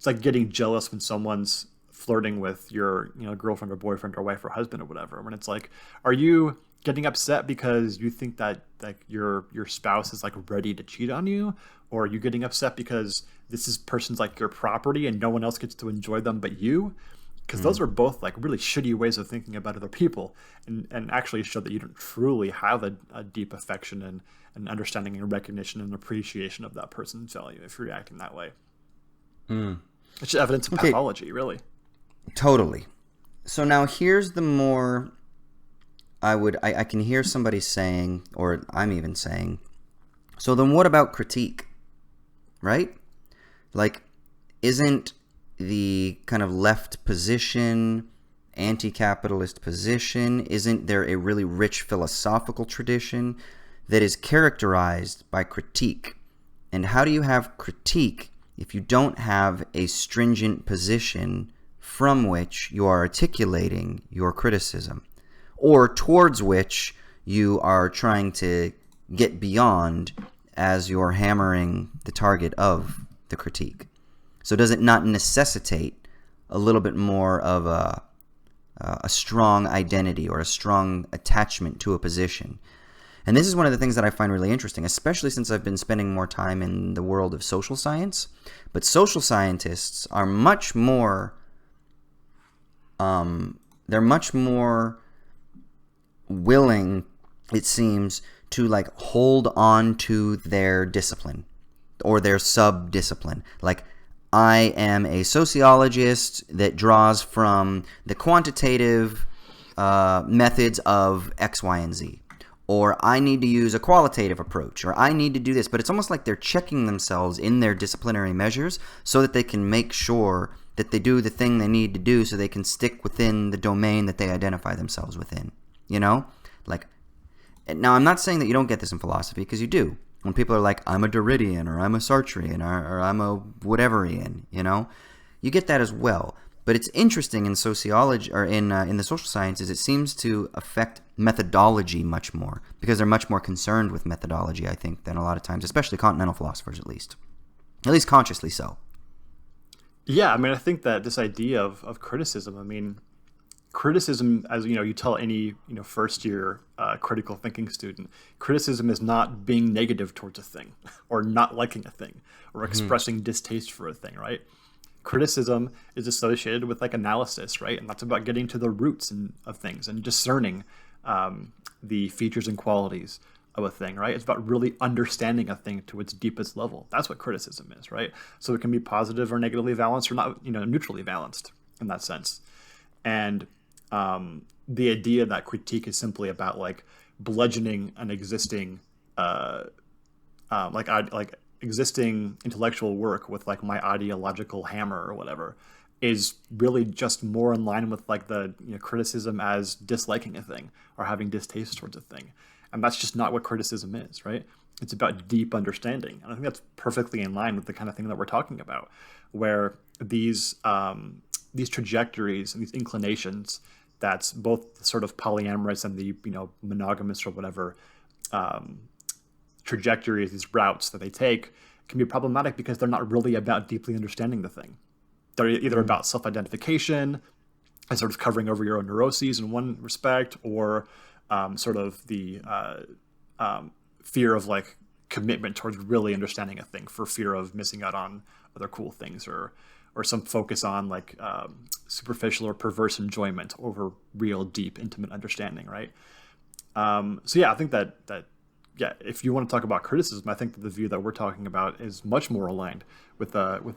like getting jealous when someone's flirting with your, you know, girlfriend or boyfriend or wife or husband or whatever. When it's like, are you getting upset because you think that like your spouse is like ready to cheat on you, or are you getting upset because this person's like your property and no one else gets to enjoy them but you? Because those are both like really shitty ways of thinking about other people, and actually show that you don't truly have a deep affection and understanding and recognition and appreciation of that person's value if you're reacting that way. It's just evidence of pathology, really. Totally. So now here's the more I can hear somebody saying, or I'm even saying, so then what about critique? Right? Like, isn't the kind of left position, anti-capitalist position, isn't there a really rich philosophical tradition that is characterized by critique? And how do you have critique if you don't have a stringent position from which you are articulating your criticism, or towards which you are trying to get beyond as you're hammering the target of the critique? So does it not necessitate a little bit more of a strong identity or a strong attachment to a position? And this is one of the things that I find really interesting, especially since I've been spending more time in the world of social science. But social scientists are much more willing, it seems, to like hold on to their discipline or their sub-discipline. Like, I am a sociologist that draws from the quantitative methods of X, Y, and Z. or I need to use a qualitative approach, or I need to do this. But it's almost like they're checking themselves in their disciplinary measures so that they can make sure that they do the thing they need to do so they can stick within the domain that they identify themselves within. You know? Like, now I'm not saying that you don't get this in philosophy, because you do. When people are like, I'm a Derridian, or I'm a Sartrean, or I'm a whateverian, you know? You get that as well. But it's interesting in sociology, or in the social sciences, it seems to affect methodology much more, because they're much more concerned with methodology, I think, than a lot of times, especially continental philosophers, at least consciously so. Yeah, I mean, I think that this idea of criticism, I mean, criticism, as you tell any first year critical thinking student, criticism is not being negative towards a thing, or not liking a thing, or expressing distaste for a thing, right? Criticism is associated with like analysis, right? And that's about getting to the roots of things and discerning the features and qualities of a thing, right? It's about really understanding a thing to its deepest level. That's what criticism is, right? So it can be positive or negatively balanced, or not, neutrally balanced in that sense. And the idea that critique is simply about like bludgeoning an existing existing intellectual work with like my ideological hammer or whatever is really just more in line with like the criticism as disliking a thing or having distaste towards a thing. And that's just not what criticism is, right? It's about deep understanding. And I think that's perfectly in line with the kind of thing that we're talking about, where these trajectories and these inclinations, that's both sort of polyamorous and the monogamous or whatever trajectories, these routes that they take, can be problematic because they're not really about deeply understanding the thing. They're either about self-identification and sort of covering over your own neuroses in one respect, or sort of the fear of like commitment towards really understanding a thing for fear of missing out on other cool things, or some focus on like superficial or perverse enjoyment over real, deep, intimate understanding, right? So yeah, I think that if you want to talk about criticism, I think that the view that we're talking about is much more aligned with a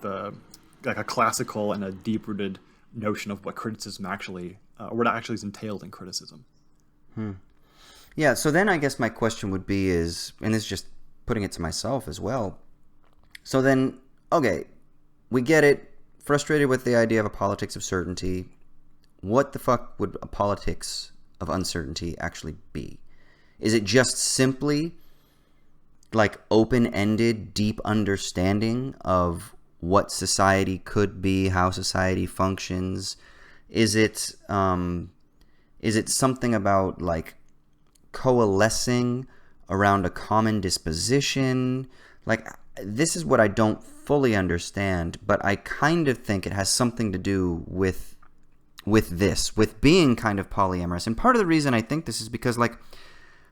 classical and a deep-rooted notion of what criticism actually, what actually is entailed in criticism. Yeah, so then I guess my question would be is, and this is just putting it to myself as well, so then, okay, we get it, frustrated with the idea of a politics of certainty. What the fuck would a politics of uncertainty actually be? Is it just simply like open-ended, deep understanding of what society could be, how society functions? Is it something about like coalescing around a common disposition? Like, this is what I don't fully understand, but I kind of think it has something to do with being kind of polyamorous. And part of the reason I think this is because like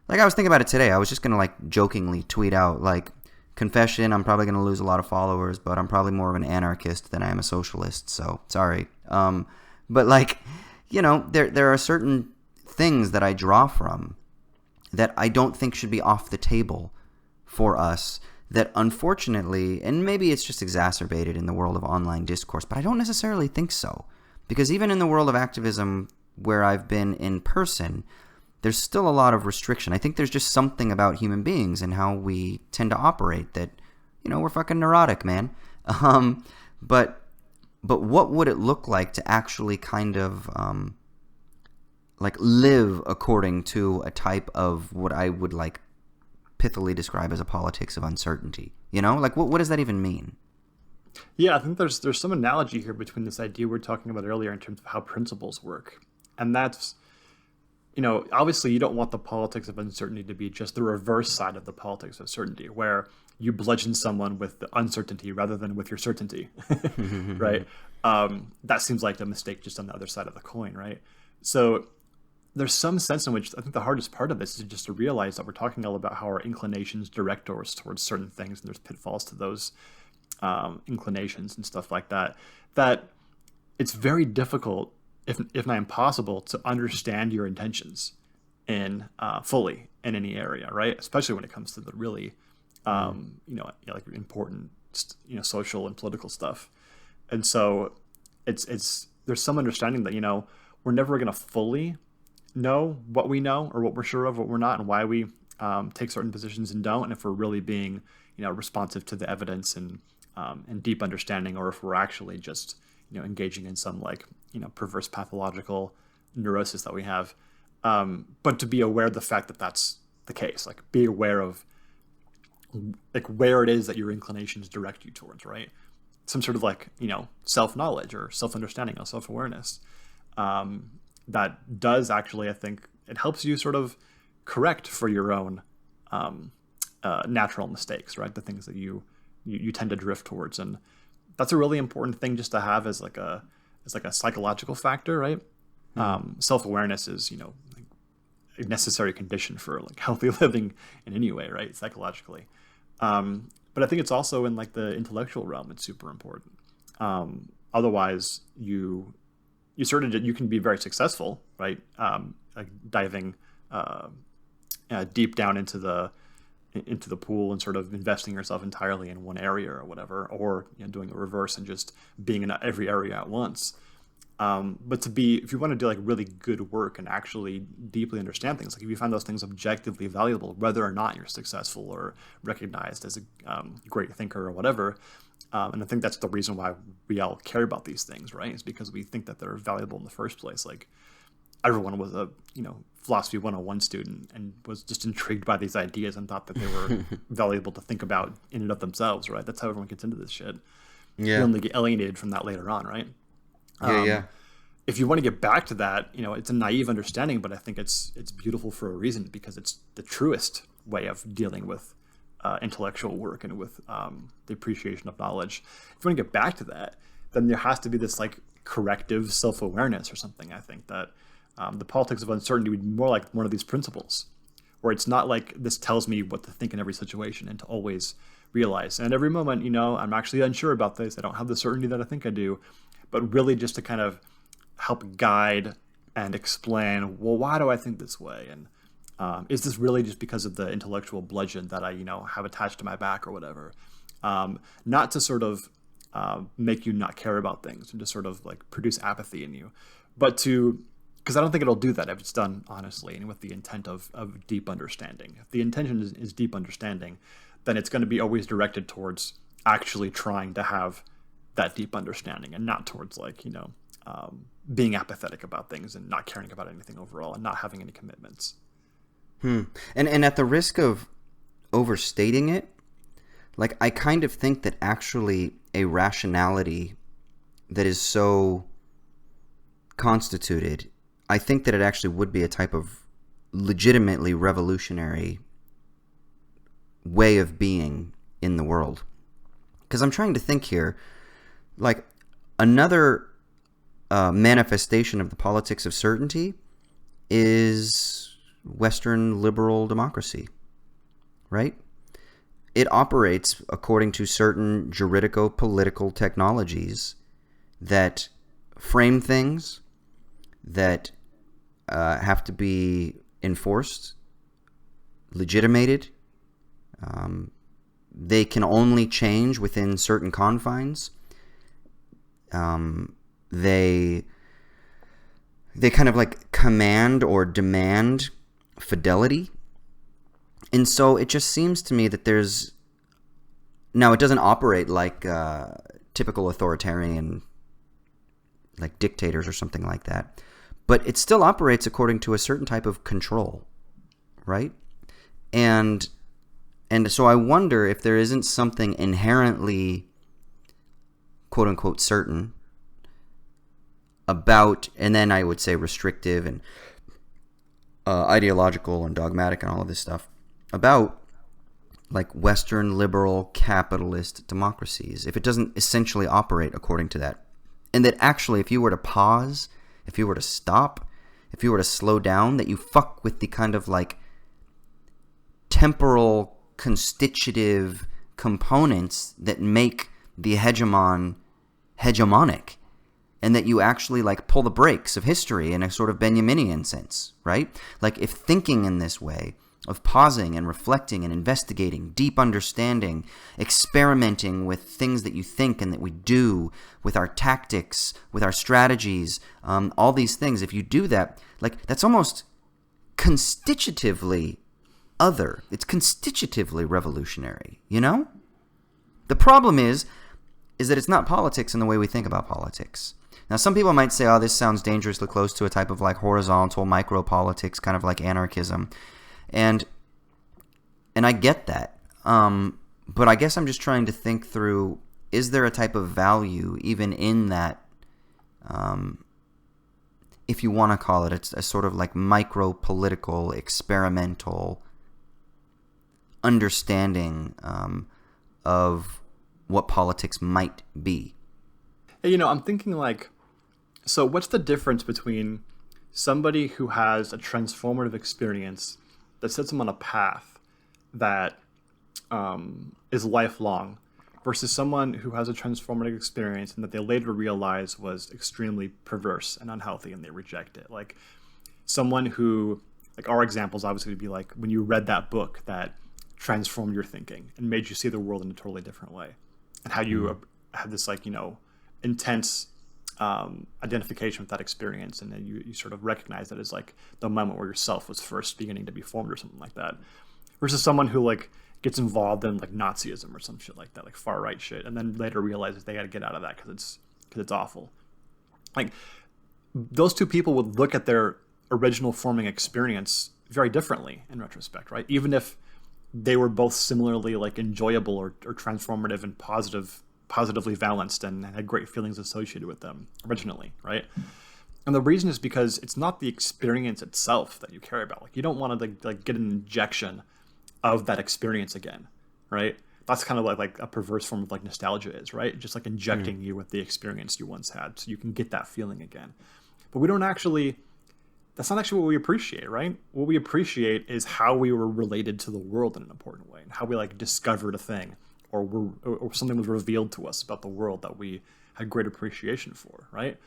I was thinking about it today. I was just going to like jokingly tweet out like, confession, I'm probably going to lose a lot of followers, but I'm probably more of an anarchist than I am a socialist, so sorry. But like, there are certain things that I draw from that I don't think should be off the table for us, that unfortunately, and maybe it's just exacerbated in the world of online discourse, but I don't necessarily think so. Because even in the world of activism where I've been in person, there's still a lot of restriction. I think there's just something about human beings and how we tend to operate that, we're fucking neurotic, man. But what would it look like to actually kind of like live according to a type of what I would like pithily describe as a politics of uncertainty? Like what does that even mean? Yeah, I think there's some analogy here between this idea we were talking about earlier in terms of how principles work, and that's, obviously you don't want the politics of uncertainty to be just the reverse side of the politics of certainty, where you bludgeon someone with the uncertainty rather than with your certainty, right? That seems like a mistake just on the other side of the coin, right? So there's some sense in which I think the hardest part of this is just to realize that we're talking all about how our inclinations direct us towards certain things, and there's pitfalls to those inclinations and stuff like that, that it's very difficult, if not impossible, to understand your intentions in fully in any area, right? Especially when it comes to the really, like important, social and political stuff. And so it's there's some understanding that we're never going to fully know what we know or what we're sure of, what we're not, and why we take certain positions and don't, and if we're really being, responsive to the evidence and deep understanding, or if we're actually just, engaging in some like, perverse pathological neurosis that we have. But to be aware of the fact that that's the case, like be aware of like where it is that your inclinations direct you towards, right? Some sort of like, self-knowledge or self-understanding or self-awareness. That does actually, I think, it helps you sort of correct for your own natural mistakes, right? The things that you tend to drift towards. And that's a really important thing just to have as like a psychological factor, right? Self-awareness is, like a necessary condition for like healthy living in any way, right? Psychologically. But I think it's also in like the intellectual realm, it's super important. Otherwise you can be very successful, right? Like diving deep down into the pool and sort of investing yourself entirely in one area or whatever, or doing the reverse and just being in every area at once. But if you want to do like really good work and actually deeply understand things, like if you find those things objectively valuable, whether or not you're successful or recognized as a great thinker or whatever, and I think that's the reason why we all care about these things, right? It's because we think that they're valuable in the first place. Like everyone was a philosophy 101 student and was just intrigued by these ideas and thought that they were valuable to think about in and of themselves, right? That's how everyone gets into this shit. Yeah. You only get alienated from that later on, right? Yeah. If you want to get back to that, it's a naive understanding, but I think it's beautiful for a reason, because it's the truest way of dealing with intellectual work and with the appreciation of knowledge. If you want to get back to that, then there has to be this like corrective self-awareness or something. I think that the politics of uncertainty would be more like one of these principles, where it's not like this tells me what to think in every situation, and to always realize, and at every moment, I'm actually unsure about this. I don't have the certainty that I think I do, but really just to kind of help guide and explain, well, why do I think this way? And is this really just because of the intellectual bludgeon that I, have attached to my back or whatever? Not to sort of make you not care about things and to sort of like produce apathy in you, but because I don't think it'll do that if it's done honestly and with the intent of deep understanding. If the intention is deep understanding, then it's going to be always directed towards actually trying to have that deep understanding, and not towards like, being apathetic about things and not caring about anything overall and not having any commitments. And at the risk of overstating it, like I kind of think that actually a rationality that is so constituted, I think that it actually would be a type of legitimately revolutionary way of being in the world. Because I'm trying to think here, like another manifestation of the politics of certainty is Western liberal democracy, right? It operates according to certain juridico-political technologies that frame things that have to be enforced, legitimated. They can only change within certain confines. They kind of like command or demand fidelity. And so it just seems to me that now it doesn't operate like typical authoritarian, like dictators or something like that, but it still operates according to a certain type of control, right? And so I wonder if there isn't something inherently quote unquote certain about, and then I would say restrictive and ideological and dogmatic and all of this stuff about like Western liberal capitalist democracies, if it doesn't essentially operate according to that. And that actually, if you were to pause, if you were to stop, if you were to slow down, that you fuck with the kind of like temporal constitutive components that make the hegemonic, and that you actually like pull the brakes of history in a sort of Benjaminian sense, right? Like if thinking in this way of pausing and reflecting and investigating, deep understanding, experimenting with things that you think and that we do, with our tactics, with our strategies, all these things. If you do that, like, that's almost constitutively other. It's constitutively revolutionary, you know? The problem is that it's not politics in the way we think about politics. Now, some people might say, oh, this sounds dangerously close to a type of like horizontal micro-politics, kind of like anarchism. And I get that. But I guess I'm just trying to think through, is there a type of value even in that, if you want to call it, it's a sort of like micro-political, experimental understanding of what politics might be. Hey, you know, I'm thinking like, so what's the difference between somebody who has a transformative experience that sets them on a path that is lifelong versus someone who has a transformative experience and that they later realize was extremely perverse and unhealthy and they reject it? Like someone who, like our examples obviously would be like when you read that book that transformed your thinking and made you see the world in a totally different way, and how you had this like, you know, intense identification with that experience, and then you sort of recognize that as like the moment where yourself was first beginning to be formed or something like that, versus someone who like gets involved in like Nazism or some shit like that, like far right shit, and then later realizes they got to get out of that because it's awful. Like those two people would look at their original forming experience very differently in retrospect, right? Even if they were both similarly like enjoyable or transformative and positively valenced and had great feelings associated with them originally, right? And the reason is because it's not the experience itself that you care about. Like you don't want to like get an injection of that experience again, right? That's kind of like a perverse form of like nostalgia is, right? Just like injecting you with the experience you once had so you can get that feeling again. But we don't actually, that's not actually what we appreciate, right? What we appreciate is how we were related to the world in an important way, and how we like discovered a thing, or something was revealed to us about the world that we had great appreciation for, right?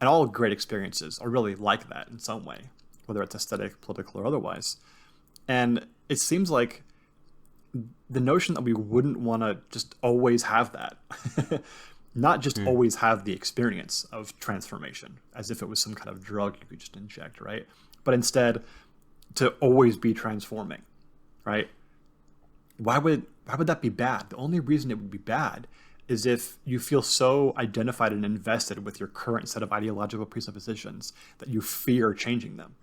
And all great experiences are really like that in some way, whether it's aesthetic, political, or otherwise. And it seems like the notion that we wouldn't want to just always have that, not just always have the experience of transformation as if it was some kind of drug you could just inject, right? But instead to always be transforming, right? Why would that be bad? The only reason it would be bad is if you feel so identified and invested with your current set of ideological presuppositions that you fear changing them,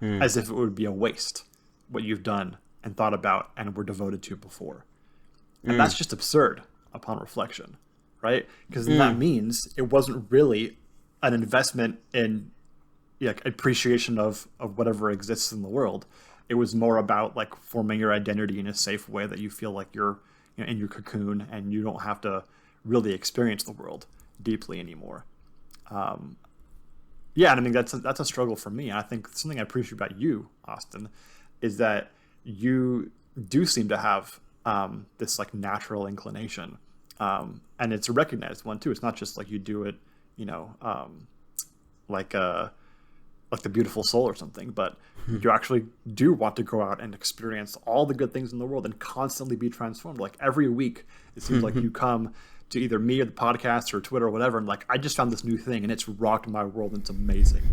as if it would be a waste, what you've done and thought about and were devoted to before. And that's just absurd upon reflection, right? Because that means it wasn't really an investment in appreciation of whatever exists in the world. It was more about like forming your identity in a safe way that you feel like you're in your cocoon and you don't have to really experience the world deeply anymore. And I mean that's a struggle for me. And I think something I appreciate about you, Austin, is that you do seem to have this like natural inclination, and it's a recognized one too. It's not just like you do it, like the Beautiful Soul or something, but you actually do want to go out and experience all the good things in the world and constantly be transformed. Like every week, it seems like you come to either me or the podcast or Twitter or whatever, and like, I just found this new thing and it's rocked my world and it's amazing,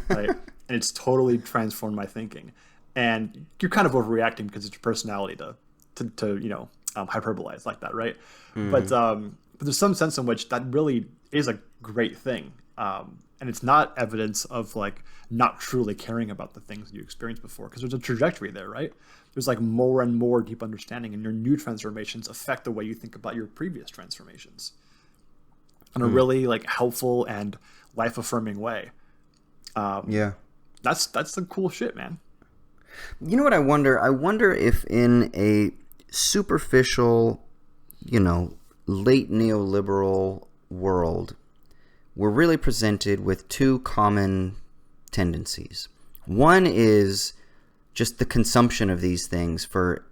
right? And it's totally transformed my thinking. And you're kind of overreacting because it's your personality to hyperbolize like that, right? But there's some sense in which that really is a great thing. And it's not evidence of like not truly caring about the things you experienced before, because there's a trajectory there, right? There's like more and more deep understanding, and your new transformations affect the way you think about your previous transformations in a really like helpful and life affirming way. That's the cool shit, man. You know what I wonder? I wonder if in a superficial, late neoliberal world, we're really presented with two common tendencies. One is just the consumption of these things for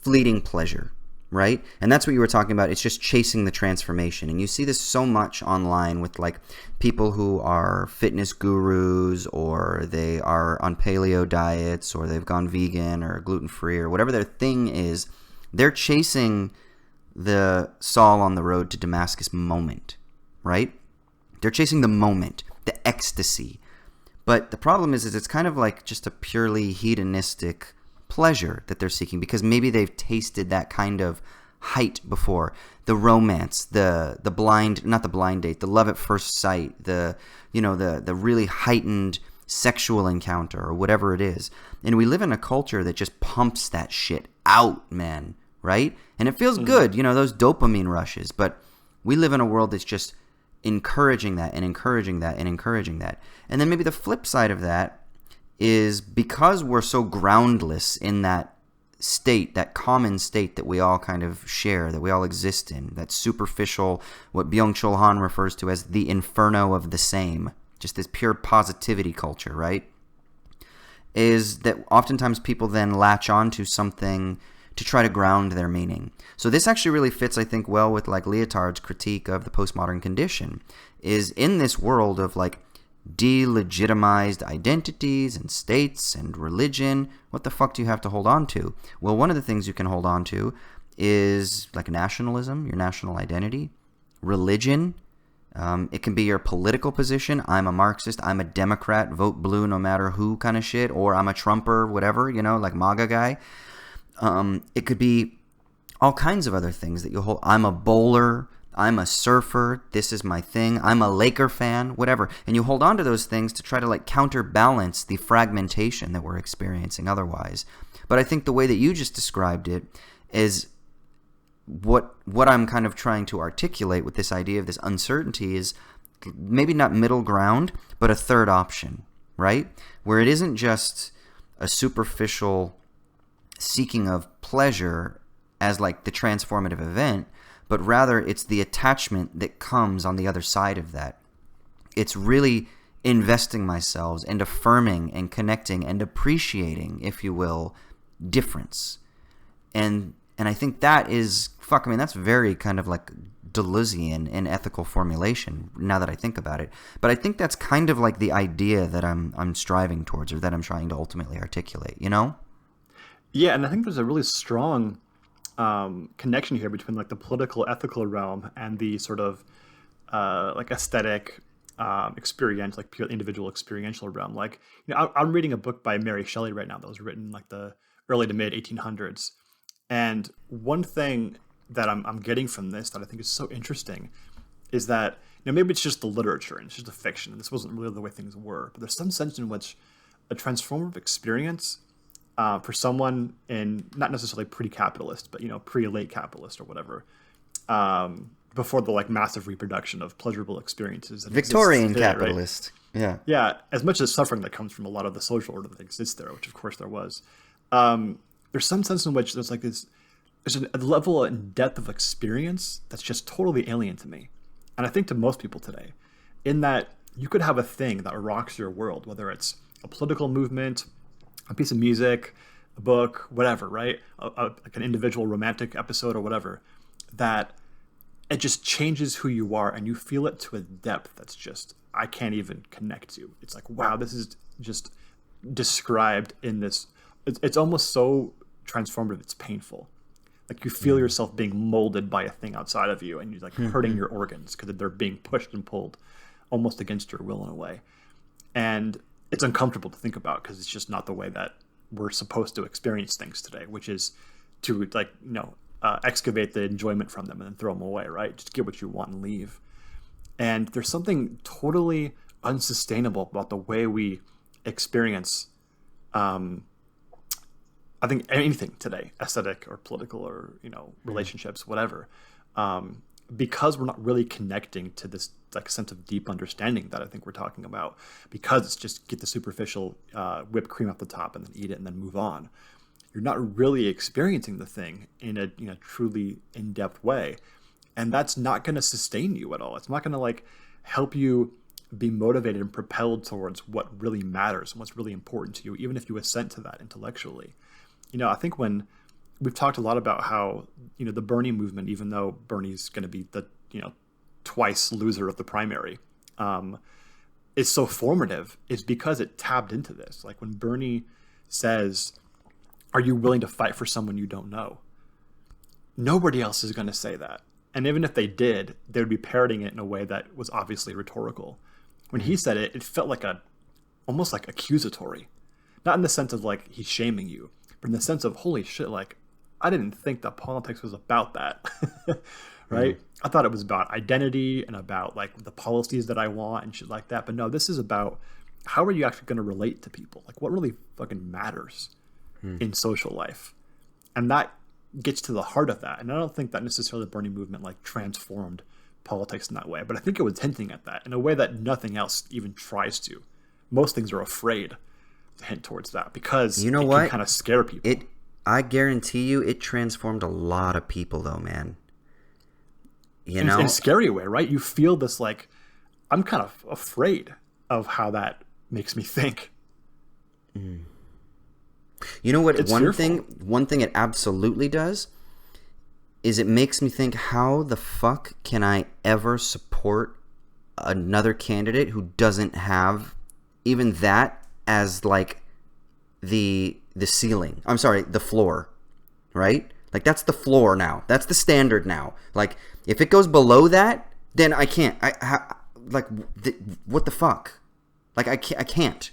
fleeting pleasure, right? And that's what you were talking about. It's just chasing the transformation. And you see this so much online with like people who are fitness gurus, or they are on paleo diets, or they've gone vegan or gluten-free or whatever their thing is. They're chasing the Saul on the road to Damascus moment, right? They're chasing the moment, the ecstasy. But the problem is it's kind of like just a purely hedonistic pleasure that they're seeking, because maybe they've tasted that kind of height before. The romance, the blind, not the blind date, the love at first sight, the really heightened sexual encounter or whatever it is. And we live in a culture that just pumps that shit out, man, right? And it feels good, those dopamine rushes. But we live in a world that's just encouraging that and encouraging that and encouraging that. And then maybe the flip side of that is, because we're so groundless in that state, that common state that we all kind of share, that we all exist in, that superficial, what Byung-Chul Han refers to as the inferno of the same, just this pure positivity culture, right? Is that oftentimes people then latch on to something to try to ground their meaning. So this actually really fits, I think, well with like Lyotard's critique of the postmodern condition, is in this world of like delegitimized identities and states and religion, what the fuck do you have to hold on to? Well, one of the things you can hold on to is like nationalism, your national identity, religion. It can be your political position. I'm a Marxist, I'm a Democrat, vote blue no matter who kind of shit, or I'm a Trumper, whatever, like MAGA guy. It could be all kinds of other things that you hold. I'm a bowler, I'm a surfer, this is my thing, I'm a Laker fan, whatever. And you hold on to those things to try to like counterbalance the fragmentation that we're experiencing otherwise. But I think the way that you just described it is what I'm kind of trying to articulate with this idea of this uncertainty is maybe not middle ground, but a third option, right? Where it isn't just a superficial seeking of pleasure as like the transformative event, but rather it's the attachment that comes on the other side of that. It's really investing myself and affirming and connecting and appreciating, if you will, difference. And I think that is, that's very kind of like Deleuzian in ethical formulation, now that I think about it. But I think that's kind of like the idea that I'm striving towards, or that I'm trying to ultimately articulate, Yeah, and I think there's a really strong connection here between like the political, ethical realm and the sort of like aesthetic, experience, like pure individual experiential realm. Like, I'm reading a book by Mary Shelley right now that was written like the early to mid 1800s, and one thing that I'm getting from this that I think is so interesting is that maybe it's just the literature and it's just the fiction, and this wasn't really the way things were, but there's some sense in which a transformative experience for someone in not necessarily pre-capitalist, but pre-late capitalist or whatever, before the like massive reproduction of pleasurable experiences. Victorian capitalist, right? Yeah. As much as suffering that comes from a lot of the social order that exists there, which of course there was, there's some sense in which there's a level and depth of experience that's just totally alien to me, and I think to most people today, in that you could have a thing that rocks your world, whether it's a political movement, a piece of music, a book, whatever, right? Like an individual romantic episode or whatever, that it just changes who you are, and you feel it to a depth that's just, I can't even connect to. It's like, wow, this is just described in this. It's almost so transformative, it's painful. Like you feel yourself being molded by a thing outside of you, and you're like hurting your organs because they're being pushed and pulled almost against your will in a way. And it's uncomfortable to think about because it's just not the way that we're supposed to experience things today, which is to like, excavate the enjoyment from them and then throw them away, right? Just get what you want and leave. And there's something totally unsustainable about the way we experience, I think anything today, aesthetic or political or, relationships, whatever, because we're not really connecting to this like sense of deep understanding that I think we're talking about, because it's just get the superficial whipped cream off the top and then eat it and then move on. You're not really experiencing the thing in a truly in-depth way. And that's not going to sustain you at all. It's not going to like help you be motivated and propelled towards what really matters and what's really important to you, even if you assent to that intellectually. I think when we've talked a lot about how, the Bernie movement, even though Bernie's going to be the, twice loser of the primary, is so formative is because it tapped into this. Like when Bernie says, are you willing to fight for someone you don't know? Nobody else is going to say that. And even if they did, they would be parroting it in a way that was obviously rhetorical. When he said it, it felt like almost like accusatory. Not in the sense of like he's shaming you, but in the sense of, holy shit, like I didn't think that politics was about that. Right? I thought it was about identity and about like the policies that I want and shit like that. But no, this is about how are you actually going to relate to people? Like what really fucking matters in social life? And that gets to the heart of that. And I don't think that necessarily the Bernie movement like transformed politics in that way, but I think it was hinting at that in a way that nothing else even tries to. Most things are afraid to hint towards that because it can kind of scare people. I guarantee you it transformed a lot of people though, man. In a scary way, right? You feel this like, I'm kind of afraid of how that makes me think. You know what? One thing it absolutely does is it makes me think, how the fuck can I ever support another candidate who doesn't have even that as like the ceiling? I'm sorry, the floor, right? Like that's the floor now. That's the standard now. Like if it goes below that, then I can't. What the fuck? Like I can't.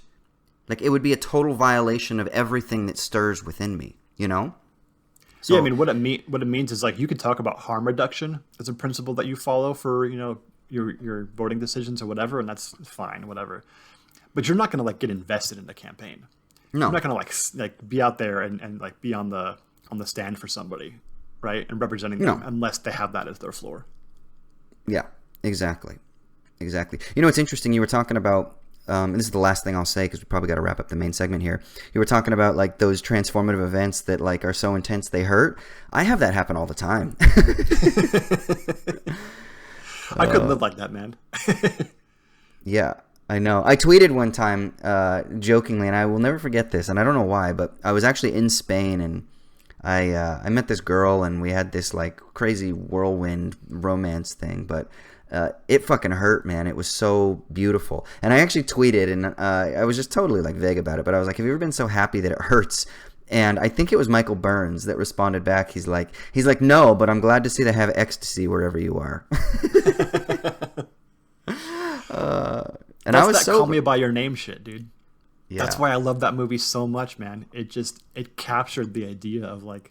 Like it would be a total violation of everything that stirs within me, you know? So, yeah, I mean, what it means is like you could talk about harm reduction as a principle that you follow for your voting decisions or whatever, and that's fine, whatever. But you're not going to like get invested in the campaign. No, you're not going to like be out there and like be on the stand for somebody, right, and representing them unless they have that as their floor. Yeah, exactly. You know, it's interesting. You were talking about. And this is the last thing I'll say because we probably got to wrap up the main segment here. You were talking about like those transformative events that like are so intense they hurt. I have that happen all the time. I couldn't live like that, man. Yeah, I know. I tweeted one time jokingly, and I will never forget this, and I don't know why, but I was actually in Spain, and I met this girl, and we had this like crazy whirlwind romance thing, but it fucking hurt, man. It was so beautiful. And I actually tweeted, and I was just totally like vague about it, but I was like, have you ever been so happy that it hurts? And I think it was Michael Burns that responded back. He's like, no, but I'm glad to see they have ecstasy wherever you are. And I was that so Call Me by Your Name shit, dude. Yeah. That's why I love that movie so much, man. It captured the idea of like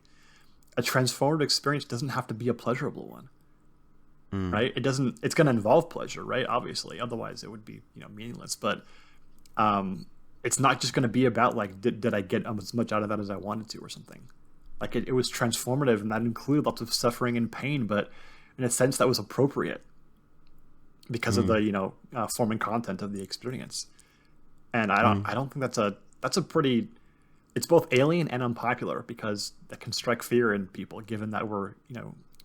a transformative experience doesn't have to be a pleasurable one. Right? It's going to involve pleasure, right? Obviously. Otherwise it would be, meaningless. But it's not just going to be about like, did I get as much out of that as I wanted to or something? Like it was transformative, and that included lots of suffering and pain, but in a sense that was appropriate because of the, form and content of the experience. And I don't think that's a pretty, it's both alien and unpopular because that can strike fear in people, given that we're,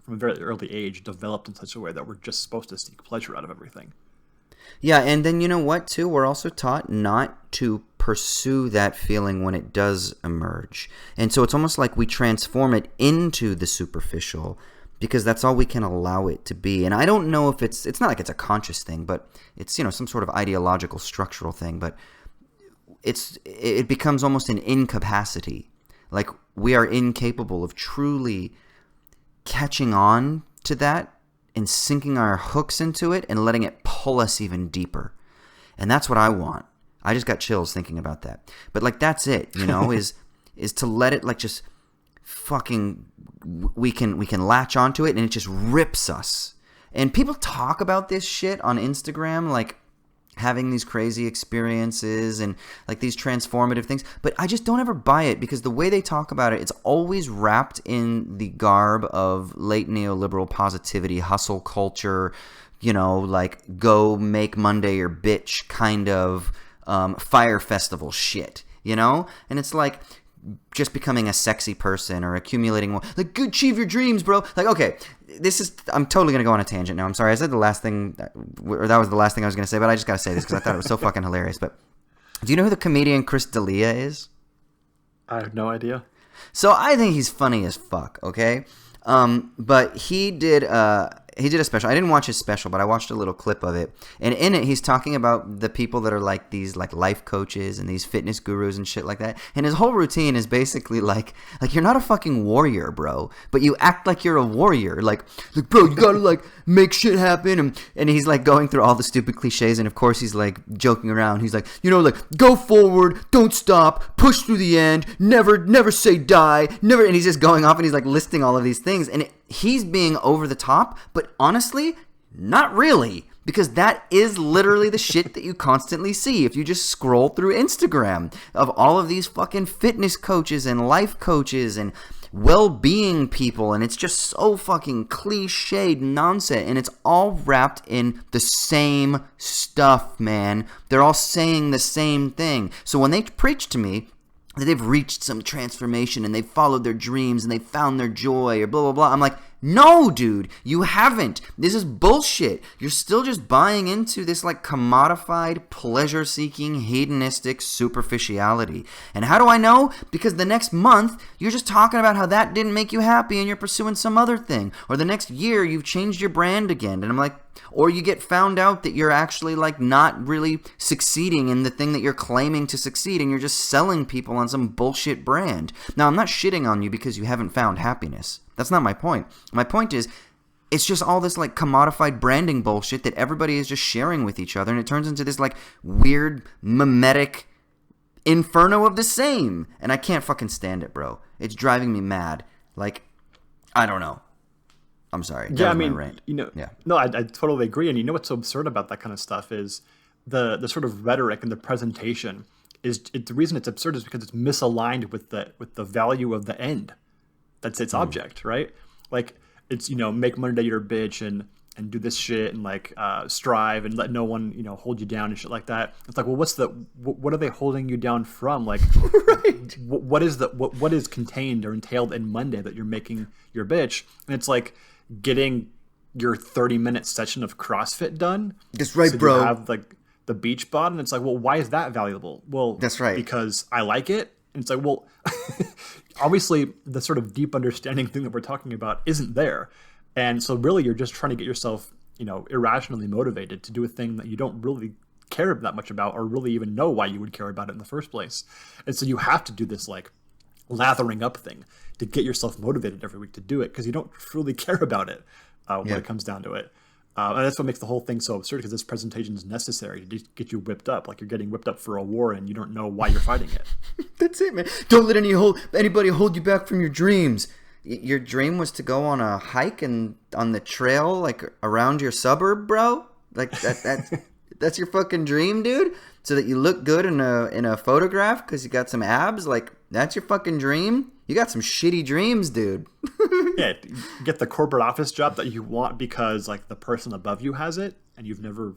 from a very early age, developed in such a way that we're just supposed to seek pleasure out of everything. Yeah, and then you know what, too? We're also taught not to pursue that feeling when it does emerge. And so it's almost like we transform it into the superficial because that's all we can allow it to be. And I don't know if it's not like it's a conscious thing, but it's, some sort of ideological, structural thing. But it becomes almost an incapacity. Like we are incapable of truly catching on to that and sinking our hooks into it and letting it pull us even deeper. And that's what I want. I just got chills thinking about that. But like that's it, is to let it like just fucking we can latch onto it and it just rips us. And people talk about this shit on Instagram like having these crazy experiences and like these transformative things, but I just don't ever buy it because the way they talk about it, it's always wrapped in the garb of late neoliberal positivity, hustle culture, like go make Monday your bitch kind of fire festival shit, and it's like just becoming a sexy person or accumulating more, like go achieve your dreams, bro. Like, okay, I'm totally going to go on a tangent now. I'm sorry. I said that was the last thing I was going to say, but I just got to say this because I thought it was so fucking hilarious. But do you know who the comedian Chris D'Elia is? I have no idea. So I think he's funny as fuck, okay? But he did a special. I didn't watch his special, but I watched a little clip of it. And in it, he's talking about the people that are like these like life coaches and these fitness gurus and shit like that. And his whole routine is basically like you're not a fucking warrior, bro, but you act like you're a warrior. Like bro, you gotta like make shit happen. And he's like going through all the stupid cliches. And of course, he's like joking around. He's like, like go forward, don't stop, push through the end, never say die, never. And he's just going off and he's like listing all of these things. And he's being over the top, but honestly, not really, because that is literally the shit that you constantly see if you just scroll through Instagram of all of these fucking fitness coaches and life coaches and well-being people, and it's just so fucking cliched nonsense, and it's all wrapped in the same stuff, man. They're all saying the same thing. So when they preach to me that they've reached some transformation and they've followed their dreams and they found their joy or blah, blah, blah. I'm like, no, dude, you haven't. This is bullshit. You're still just buying into this like commodified, pleasure-seeking, hedonistic superficiality. And how do I know? Because the next month, you're just talking about how that didn't make you happy and you're pursuing some other thing. Or the next year, you've changed your brand again. And I'm like, or you get found out that you're actually like not really succeeding in the thing that you're claiming to succeed and you're just selling people on some bullshit brand. Now, I'm not shitting on you because you haven't found happiness. That's not my point. My point is, it's just all this like commodified branding bullshit that everybody is just sharing with each other, and it turns into this like weird mimetic inferno of the same. And I can't fucking stand it, bro. It's driving me mad. Like, I don't know. I'm sorry. Yeah, I mean, yeah. No, I totally agree. And you know what's so absurd about that kind of stuff is the sort of rhetoric and the presentation the reason it's absurd is because it's misaligned with the value of the end. That's its object, right? Like it's, make money that you're a bitch and do this shit and like strive and let no one, hold you down and shit like that. It's like, well, what are they holding you down from? Like, right. What is contained or entailed in Monday that you're making your bitch? And it's like getting your 30-minute session of CrossFit done. That's right, so bro. You have like the beach bod, and it's like, well, why is that valuable? Well, that's right. Because I like it. And it's like, well, obviously the sort of deep understanding thing that we're talking about isn't there. And so really you're just trying to get yourself, irrationally motivated to do a thing that you don't really care that much about or really even know why you would care about it in the first place. And so you have to do this like lathering up thing to get yourself motivated every week to do it because you don't truly care about it when it comes down to it. And that's what makes the whole thing so absurd because this presentation is necessary to get you whipped up. Like you're getting whipped up for a war and you don't know why you're fighting it. That's it, man. Don't let anybody hold you back from your dreams. Your dream was to go on a hike and on the trail, like around your suburb, bro. Like that's your fucking dream, dude. So that you look good in a photograph because you got some abs. Like that's your fucking dream. You got some shitty dreams, dude. Yeah, get the corporate office job that you want because like the person above you has it, and you've never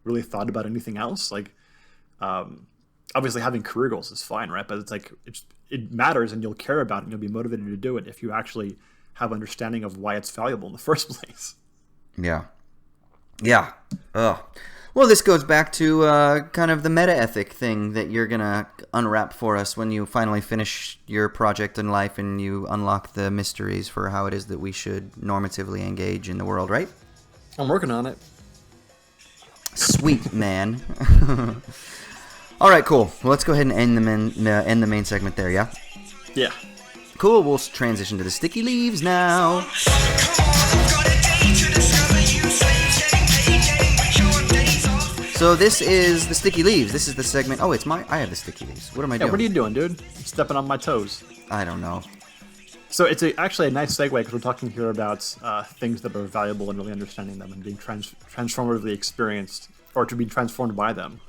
really thought about anything else. Like, obviously having career goals is fine, right? But it's like it matters, and you'll care about it, and you'll be motivated to do it if you actually have understanding of why it's valuable in the first place. Yeah. Ugh. Well, this goes back to kind of the meta-ethic thing that you're going to unwrap for us when you finally finish your project in life and you unlock the mysteries for how it is that we should normatively engage in the world, right? I'm working on it. Sweet, man. All right, cool. Well, let's go ahead and end the main segment there, yeah? Yeah. Cool. We'll transition to the sticky leaves now. So this is the sticky leaves. This is the segment. Oh, I have the sticky leaves. What am I doing? What are you doing, dude? You're stepping on my toes. I don't know. So it's actually a nice segue because we're talking here about things that are valuable and really understanding them and being transformatively experienced or to be transformed by them.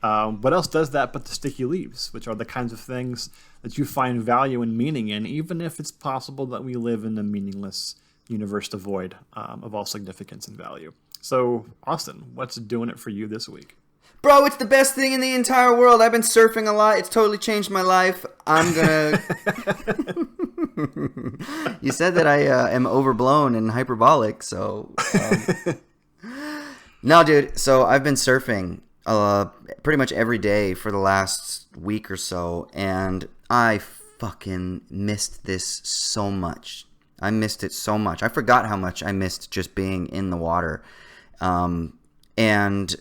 What else does that but the sticky leaves, which are the kinds of things that you find value and meaning in, even if it's possible that we live in a meaningless universe devoid of all significance and value. So, Austin, what's doing it for you this week? Bro, it's the best thing in the entire world. I've been surfing a lot. It's totally changed my life. I'm gonna... You said that I am overblown and hyperbolic, so... No, dude. So I've been surfing pretty much every day for the last week or so, and I fucking missed this so much. I missed it so much. I forgot how much I missed just being in the water. And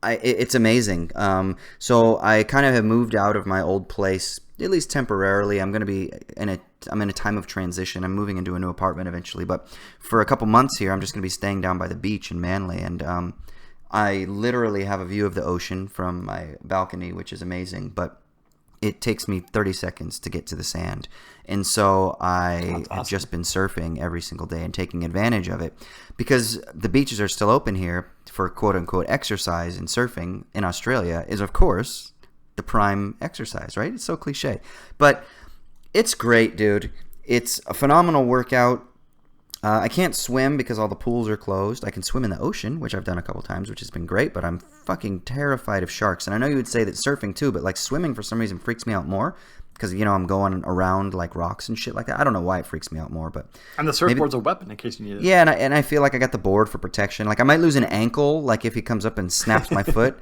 it's amazing. So I kind of have moved out of my old place, at least temporarily. I'm going to be I'm in a time of transition. I'm moving into a new apartment eventually, but for a couple months here, I'm just going to be staying down by the beach in Manly, and I literally have a view of the ocean from my balcony, which is amazing, but it takes me 30 seconds to get to the sand. And so I have just been surfing every single day and taking advantage of it, because the beaches are still open here for quote-unquote exercise, and surfing in Australia is, of course, the prime exercise, right? It's so cliche. But it's great, dude. It's a phenomenal workout. I can't swim because all the pools are closed. I can swim in the ocean, which I've done a couple times, which has been great, but I'm fucking terrified of sharks. And I know you would say that surfing too, but like swimming for some reason freaks me out more because, you know, I'm going around like rocks and shit like that. I don't know why it freaks me out more, but... And the surfboard's a weapon in case you need it. Yeah, and I feel like I got the board for protection. Like I might lose an ankle, like if he comes up and snaps my foot.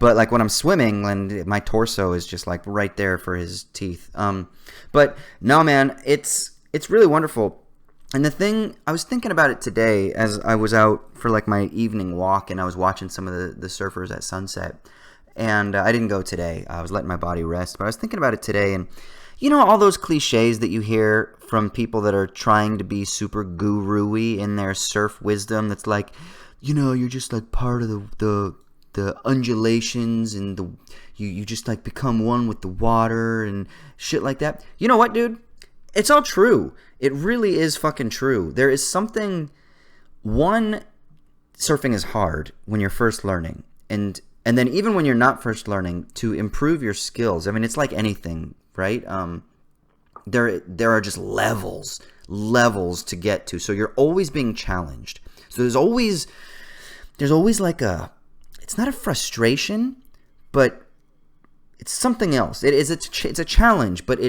But like when I'm swimming, and my torso is just like right there for his teeth. But no, man, it's really wonderful. And the thing, I was thinking about it today as I was out for like my evening walk, and I was watching some of the surfers at sunset. And I didn't go today. I was letting my body rest. But I was thinking about it today, and you know all those cliches that you hear from people that are trying to be super guru-y in their surf wisdom, that's like, you know, you're just like part of the undulations, and you just like become one with the water and shit like that. You know what, dude? It's all true. It really is fucking true. There is something... One, surfing is hard when you're first learning. And then even when you're not first learning, to improve your skills, I mean, it's like anything, right? There are just levels to get to. So you're always being challenged. So there's always like a... It's not a frustration, but it's something else. It's a challenge, but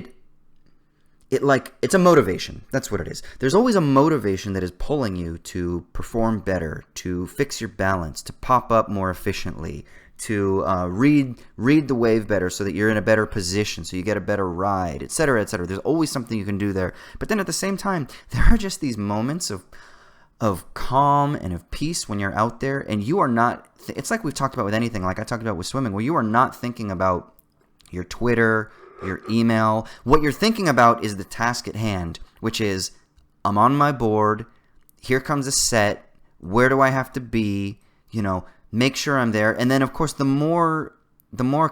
it's a motivation. That's what it is. There's always a motivation that is pulling you to perform better, to fix your balance, to pop up more efficiently, to read the wave better so that you're in a better position, so you get a better ride, etc., etc. There's always something you can do there. But then at the same time, there are just these moments of calm and of peace when you're out there, and you are not... It's like we've talked about with anything, like I talked about with swimming, where you are not thinking about your Twitter, your email. What you're thinking about is the task at hand, which is, I'm on my board, here comes a set, where do I have to be, you know, make sure I'm there. And then, of course, the more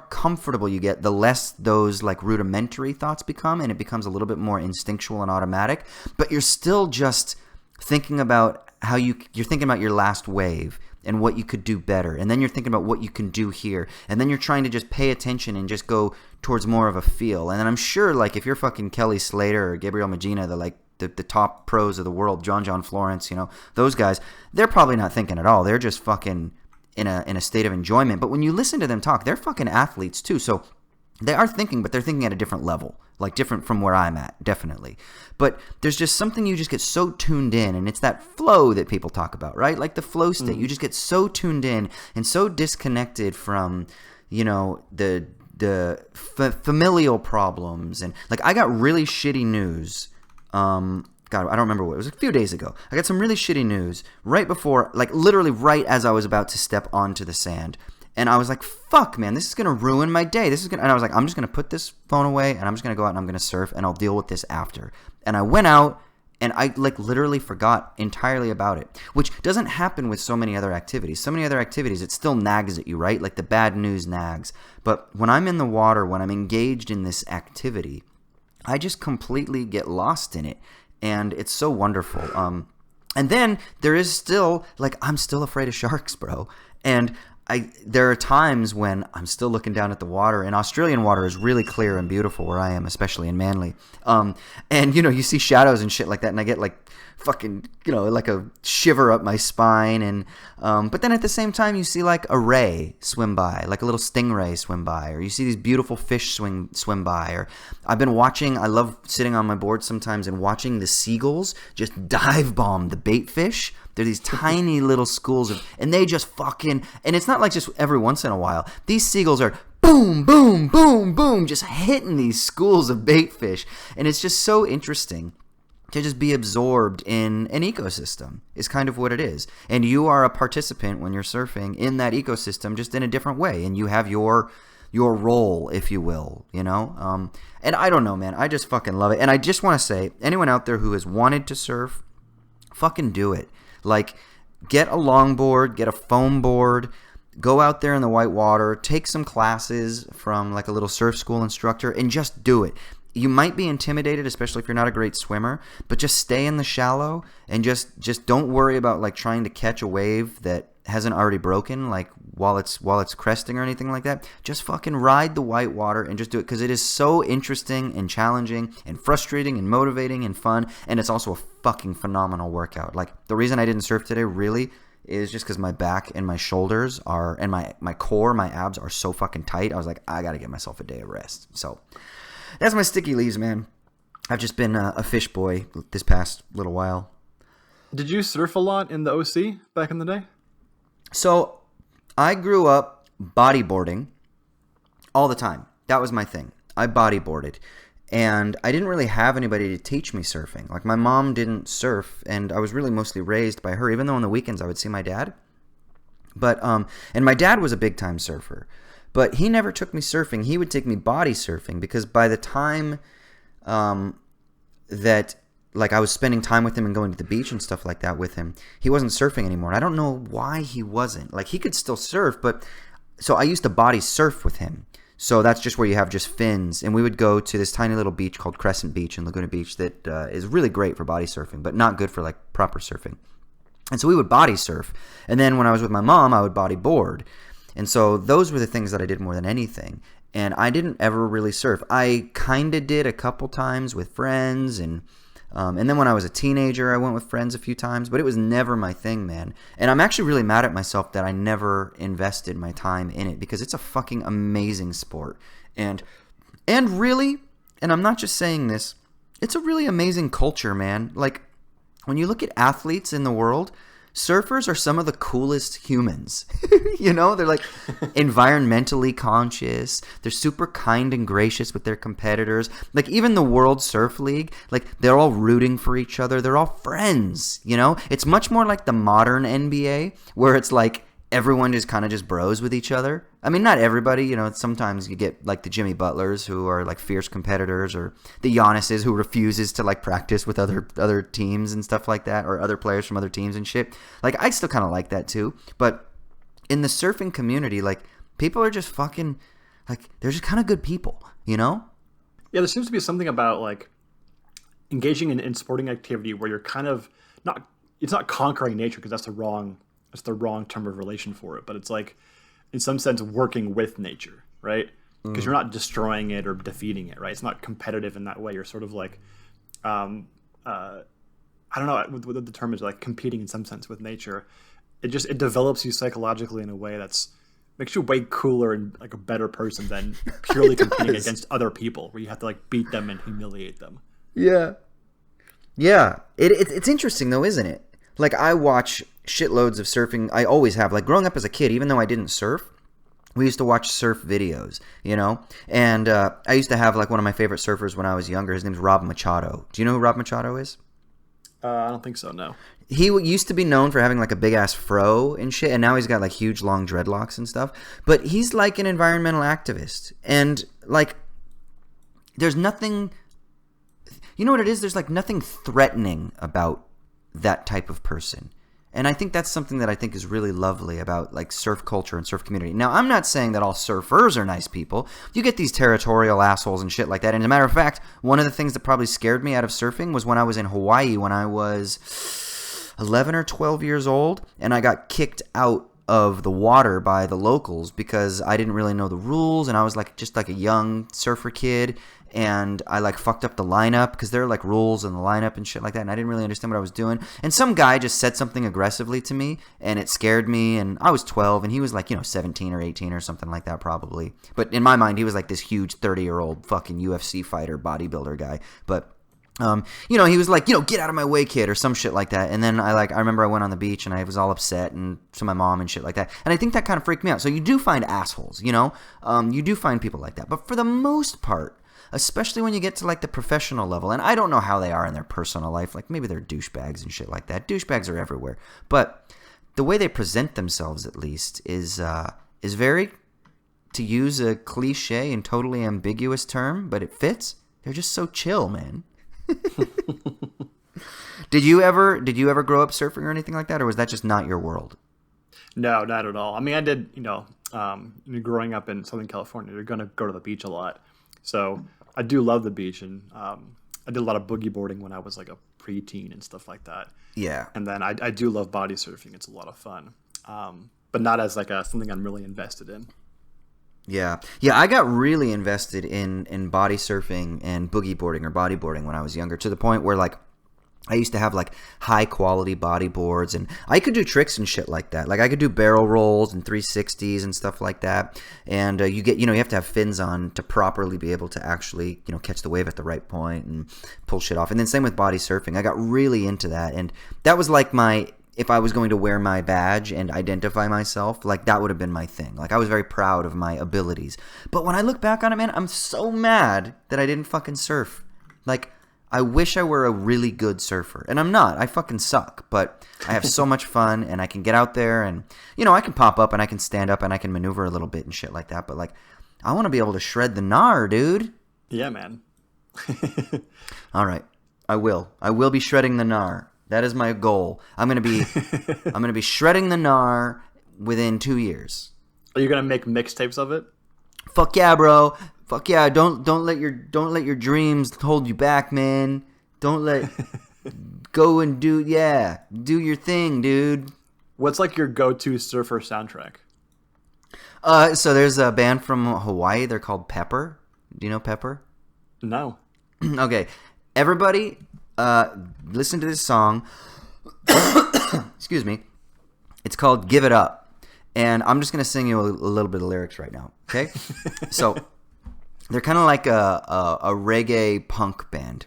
comfortable you get, the less those like rudimentary thoughts become, and it becomes a little bit more instinctual and automatic. But you're still just thinking about how you're thinking about your last wave and what you could do better. And then you're thinking about what you can do here. And then you're trying to just pay attention and just go towards more of a feel. And then I'm sure, like, if you're fucking Kelly Slater or Gabriel Magina, the top pros of the world, John Florence, you know, those guys, they're probably not thinking at all. They're just fucking in a state of enjoyment. But when you listen to them talk, they're fucking athletes too. So they are thinking, but they're thinking at a different level. Like, different from where I'm at, definitely. But there's just something you just get so tuned in, and it's that flow that people talk about, right? Like the flow state. You just get so tuned in and so disconnected from, you know, the familial problems. And, like, I got really shitty news. God, I don't remember what. It was a few days ago. I got some really shitty news right before, like, literally right as I was about to step onto the sand. And I was like, fuck, man, this is going to ruin my day. And I was like, I'm just going to put this phone away, and I'm just going to go out and I'm going to surf, and I'll deal with this after. And I went out, and I like literally forgot entirely about it, which doesn't happen with so many other activities. So many other activities, it still nags at you, right? Like the bad news nags. But when I'm in the water, when I'm engaged in this activity, I just completely get lost in it. And it's so wonderful. And then there is still, like, I'm still afraid of sharks, bro. And there are times when I'm still looking down at the water, and Australian water is really clear and beautiful where I am, especially in Manly. And, you know, you see shadows and shit like that, and I get, like, fucking, you know, like a shiver up my spine. And but then at the same time, you see, like, a ray swim by, like a little stingray swim by, or you see these beautiful fish swim by. Or I love sitting on my board sometimes and watching the seagulls just dive bomb the bait fish. They're these tiny little schools and they just fucking, and it's not like just every once in a while. These seagulls are boom, boom, boom, boom, just hitting these schools of bait fish. And it's just so interesting to just be absorbed in an ecosystem is kind of what it is. And you are a participant when you're surfing in that ecosystem, just in a different way. And you have your role, if you will, you know? And I don't know, man. I just fucking love it. And I just want to say, anyone out there who has wanted to surf, fucking do it. Like, get a longboard, get a foam board, go out there in the white water, take some classes from like a little surf school instructor, and just do it. You might be intimidated, especially if you're not a great swimmer, but just stay in the shallow and just don't worry about like trying to catch a wave that hasn't already broken, like while it's cresting or anything like that. Just fucking ride the white water and just do it, because it is so interesting and challenging and frustrating and motivating and fun, and it's also a fucking phenomenal workout. Like, the reason I didn't surf today really is just because my back and my shoulders are, and my core, my abs are so fucking tight. I was like, I gotta get myself a day of rest. So that's my sticky leaves, man. I've just been a fish boy this past little while. Did you surf a lot in the OC back in the day? So I grew up bodyboarding all the time. That was my thing. I bodyboarded. And I didn't really have anybody to teach me surfing. Like, my mom didn't surf, and I was really mostly raised by her, even though on the weekends I would see my dad. But and my dad was a big-time surfer. But he never took me surfing. He would take me body surfing, because by the time that like I was spending time with him and going to the beach and stuff like that with him, he wasn't surfing anymore. And I don't know why he wasn't. Like, he could still surf, but so I used to body surf with him. So that's just where you have just fins. And we would go to this tiny little beach called Crescent Beach in Laguna Beach that is really great for body surfing, but not good for like proper surfing. And so we would body surf. And then when I was with my mom, I would body board. And so those were the things that I did more than anything. And I didn't ever really surf. I kind of did a couple times with friends, and then when I was a teenager, I went with friends a few times, but it was never my thing, man. And I'm actually really mad at myself that I never invested my time in it, because it's a fucking amazing sport. And really, and I'm not just saying this, it's a really amazing culture, man. Like, when you look at athletes in the world, surfers are some of the coolest humans. You know, they're like environmentally conscious. They're super kind and gracious with their competitors. Like, even the World Surf League, like, they're all rooting for each other. They're all friends, you know? It's much more like the modern NBA, where it's like everyone just kind of just bros with each other. I mean, not everybody, you know, sometimes you get like the Jimmy Butlers who are like fierce competitors, or the Giannis's who refuses to like practice with other teams and stuff like that, or other players from other teams and shit. Like, I still kind of like that too. But in the surfing community, like, people are just fucking, like, they're just kind of good people, you know? Yeah, there seems to be something about like engaging in sporting activity where you're kind of it's not conquering nature, because that's the wrong term of relation for it, but it's like, in some sense, working with nature, right? Because you're not destroying it or defeating it, right? It's not competitive in that way. You're sort of like, I don't know what the term is, like competing in some sense with nature. It develops you psychologically in a way that's makes you way cooler and like a better person than purely competing against other people, where you have to like beat them and humiliate them. Yeah. It's interesting though, isn't it? Like, I watch shitloads of surfing. I always have. Like, growing up as a kid, even though I didn't surf, we used to watch surf videos, you know? And I used to have, like, one of my favorite surfers when I was younger. His name's Rob Machado. Do you know who Rob Machado is? I don't think so, no. He used to be known for having, like, a big-ass fro and shit, and now he's got, like, huge, long dreadlocks and stuff. But he's, like, an environmental activist. And, like, there's nothing... You know what it is? There's, like, nothing threatening about that type of person. And I think that's something that I think is really lovely about like surf culture and surf community. Now, I'm not saying that all surfers are nice people. You get these territorial assholes and shit like that. And as a matter of fact, one of the things that probably scared me out of surfing was when I was in Hawaii when I was 11 or 12 years old, and I got kicked out of the water by the locals because I didn't really know the rules, and I was like just like a young surfer kid, and I like fucked up the lineup because there are like rules in the lineup and shit like that, and I didn't really understand what I was doing. And some guy just said something aggressively to me, and it scared me. And I was 12, and he was like, 17 or 18 or something like that probably. But in my mind, he was like this huge 30-year-old fucking UFC fighter, bodybuilder guy. But He was like, get out of my way, kid, or some shit like that. And then I remember I went on the beach and I was all upset and to my mom and shit like that. And I think that kind of freaked me out. So you do find assholes, you do find people like that. But for the most part, especially when you get to like the professional level, and I don't know how they are in their personal life, like maybe they're douchebags and shit like that. Douchebags are everywhere. But the way they present themselves, at least, is very, to use a cliche and totally ambiguous term, but it fits. They're just so chill, man. Did you ever grow up surfing or anything like that, or was that just not your world? No, not at all. I mean, I did, growing up in Southern California, you're going to go to the beach a lot. So I do love the beach, and I did a lot of boogie boarding when I was like a preteen and stuff like that. Yeah. And then I do love body surfing. It's a lot of fun, but not as like something I'm really invested in. Yeah. I got really invested in body surfing and boogie boarding or bodyboarding when I was younger, to the point where like I used to have like high quality body boards, and I could do tricks and shit like that. Like I could do barrel rolls and 360s and stuff like that. And you have to have fins on to properly be able to actually, catch the wave at the right point and pull shit off. And then same with body surfing. I got really into that, and that was like if I was going to wear my badge and identify myself, like that would have been my thing. Like I was very proud of my abilities. But when I look back on it, man, I'm so mad that I didn't fucking surf. Like I wish I were a really good surfer. And I'm not. I fucking suck. But I have so much fun, and I can get out there and, I can pop up and I can stand up and I can maneuver a little bit and shit like that. But like, I want to be able to shred the gnar, dude. Yeah, man. All right. I will be shredding the gnar. That is my goal. I'm gonna be shredding the gnar within 2 years. Are you gonna make mixtapes of it? Fuck yeah, bro. Fuck yeah. Don't let your dreams hold you back, man. Don't let go and do your thing, dude. What's like your go-to surfer soundtrack? So there's a band from Hawaii. They're called Pepper. Do you know Pepper? No. Okay, everybody. Listen to this song. Excuse me. It's called "Give It Up," and I'm just gonna sing you a little bit of lyrics right now. Okay, so they're kind of like a reggae punk band,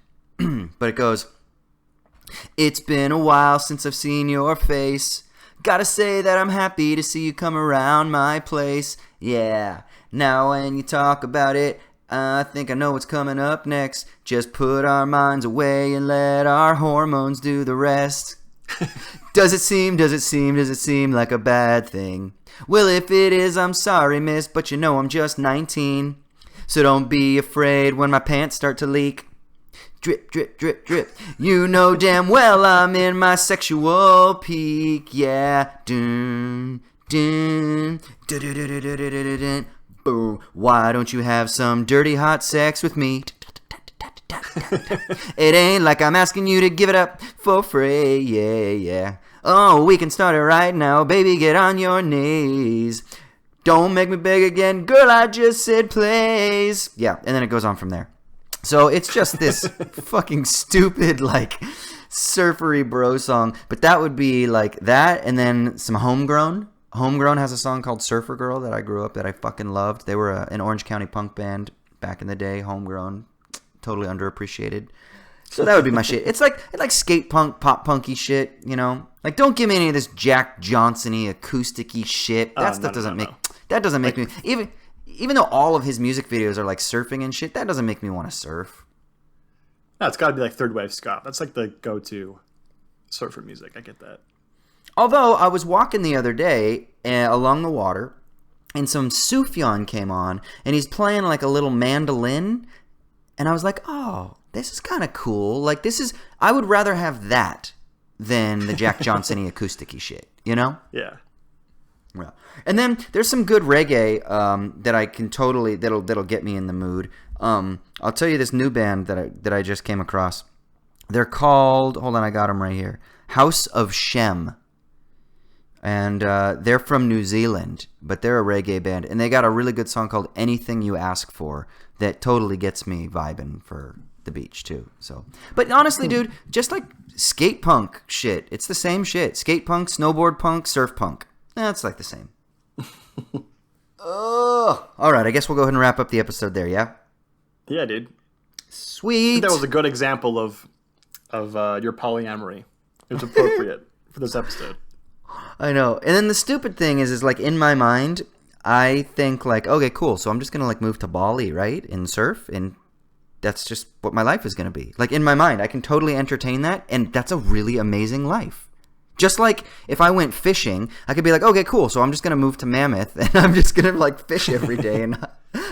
but it goes, "It's been a while since I've seen your face. Gotta say that I'm happy to see you come around my place. Yeah, now when you talk about it, I think I know what's coming up next. Just put our minds away and let our hormones do the rest. Does it seem like a bad thing? Well, if it is, I'm sorry, miss, but I'm just 19. So don't be afraid when my pants start to leak. Drip, drip, drip, drip. You know damn well I'm in my sexual peak. Yeah. Dun, dun, dun, dun, dun, dun, dun, dun, dun. Boom. Why don't you have some dirty hot sex with me? It ain't like I'm asking you to give it up for free. Yeah. Oh, we can start it right now. Baby, get on your knees. Don't make me beg again. Girl, I just said please. Yeah, and then it goes on from there. So it's just this fucking stupid, like, surfery bro song. But that would be like that, and then some Homegrown. Homegrown has a song called Surfer Girl that I grew up that I fucking loved. They were an Orange County punk band back in the day. Homegrown, totally underappreciated. So that would be my shit. It's like skate punk, pop punky shit, Like don't give me any of this Jack Johnson-y acoustic-y shit. That stuff doesn't make me even though all of his music videos are like surfing and shit, that doesn't make me want to surf. No, it's got to be like third wave ska. That's like the go-to surfer music. I get that. Although I was walking the other day along the water, and some Sufjan came on, and he's playing like a little mandolin, and I was like, oh, this is kind of cool. Like I would rather have that than the Jack Johnson-y acoustic-y shit, Yeah. Yeah. And then there's some good reggae that I can totally that'll get me in the mood. I'll tell you this new band that I just came across. They're called, hold on, I got them right here, House of Shem. And they're from New Zealand, but they're a reggae band. And they got a really good song called Anything You Ask For that totally gets me vibing for the beach, too. So, but honestly, dude, just like skate punk shit, it's the same shit. Skate punk, snowboard punk, surf punk. It's like the same. Oh, all right, I guess we'll go ahead and wrap up the episode there, yeah? Yeah, dude. Sweet. That was a good example of your polyamory. It was appropriate for this episode. I know. And then the stupid thing is like in my mind, I think like, okay, cool. So I'm just gonna like move to Bali, right, and surf, and that's just what my life is gonna be. Like in my mind, I can totally entertain that, and that's a really amazing life. Just like if I went fishing, I could be like, okay, cool. So I'm just gonna move to Mammoth, and I'm just gonna like fish every day, and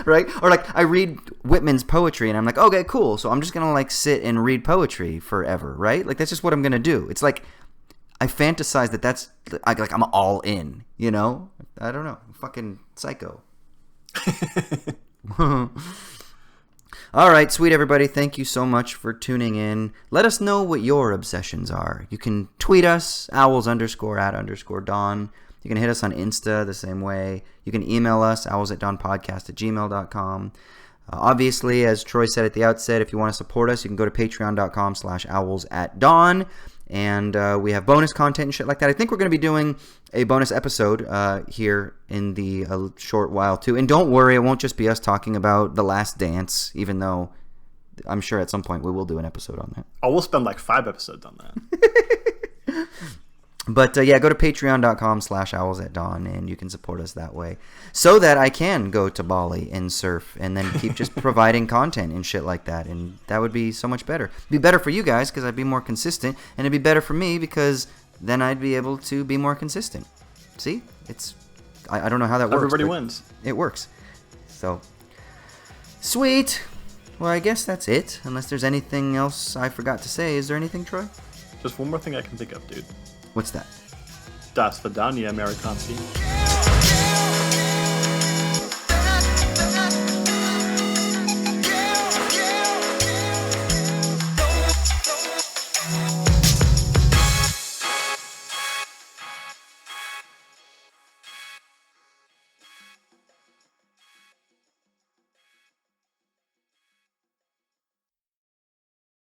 right? Or like I read Whitman's poetry, and I'm like, okay, cool. So I'm just gonna like sit and read poetry forever, right? Like that's just what I'm gonna do. It's like I fantasize that's like I'm all in, you know? I don't know. I'm fucking psycho. All right, sweet everybody. Thank you so much for tuning in. Let us know what your obsessions are. You can tweet us, owls_at_dawn. You can hit us on Insta the same way. You can email us, owlsatdawnpodcast@gmail.com. Obviously, as Troy said at the outset, if you want to support us, you can go to patreon.com/owlsatdawn. And we have bonus content and shit like that. I think we're going to be doing a bonus episode here in the short while, too. And don't worry, it won't just be us talking about The Last Dance, even though I'm sure at some point we will do an episode on that. Oh, we'll spend like 5 episodes on that. But yeah, go to patreon.com/owlsatdawn, and you can support us that way. So that I can go to Bali and surf and then keep just providing content and shit like that. And that would be so much better. It'd be better for you guys because I'd be more consistent. And it'd be better for me because then I'd be able to be more consistent. See? I don't know how that works. Everybody wins. It works. So, sweet. Well, I guess that's it. Unless there's anything else I forgot to say. Is there anything, Troy? Just one more thing I can think of, dude. What's that? Das Vidania, Amerikanski.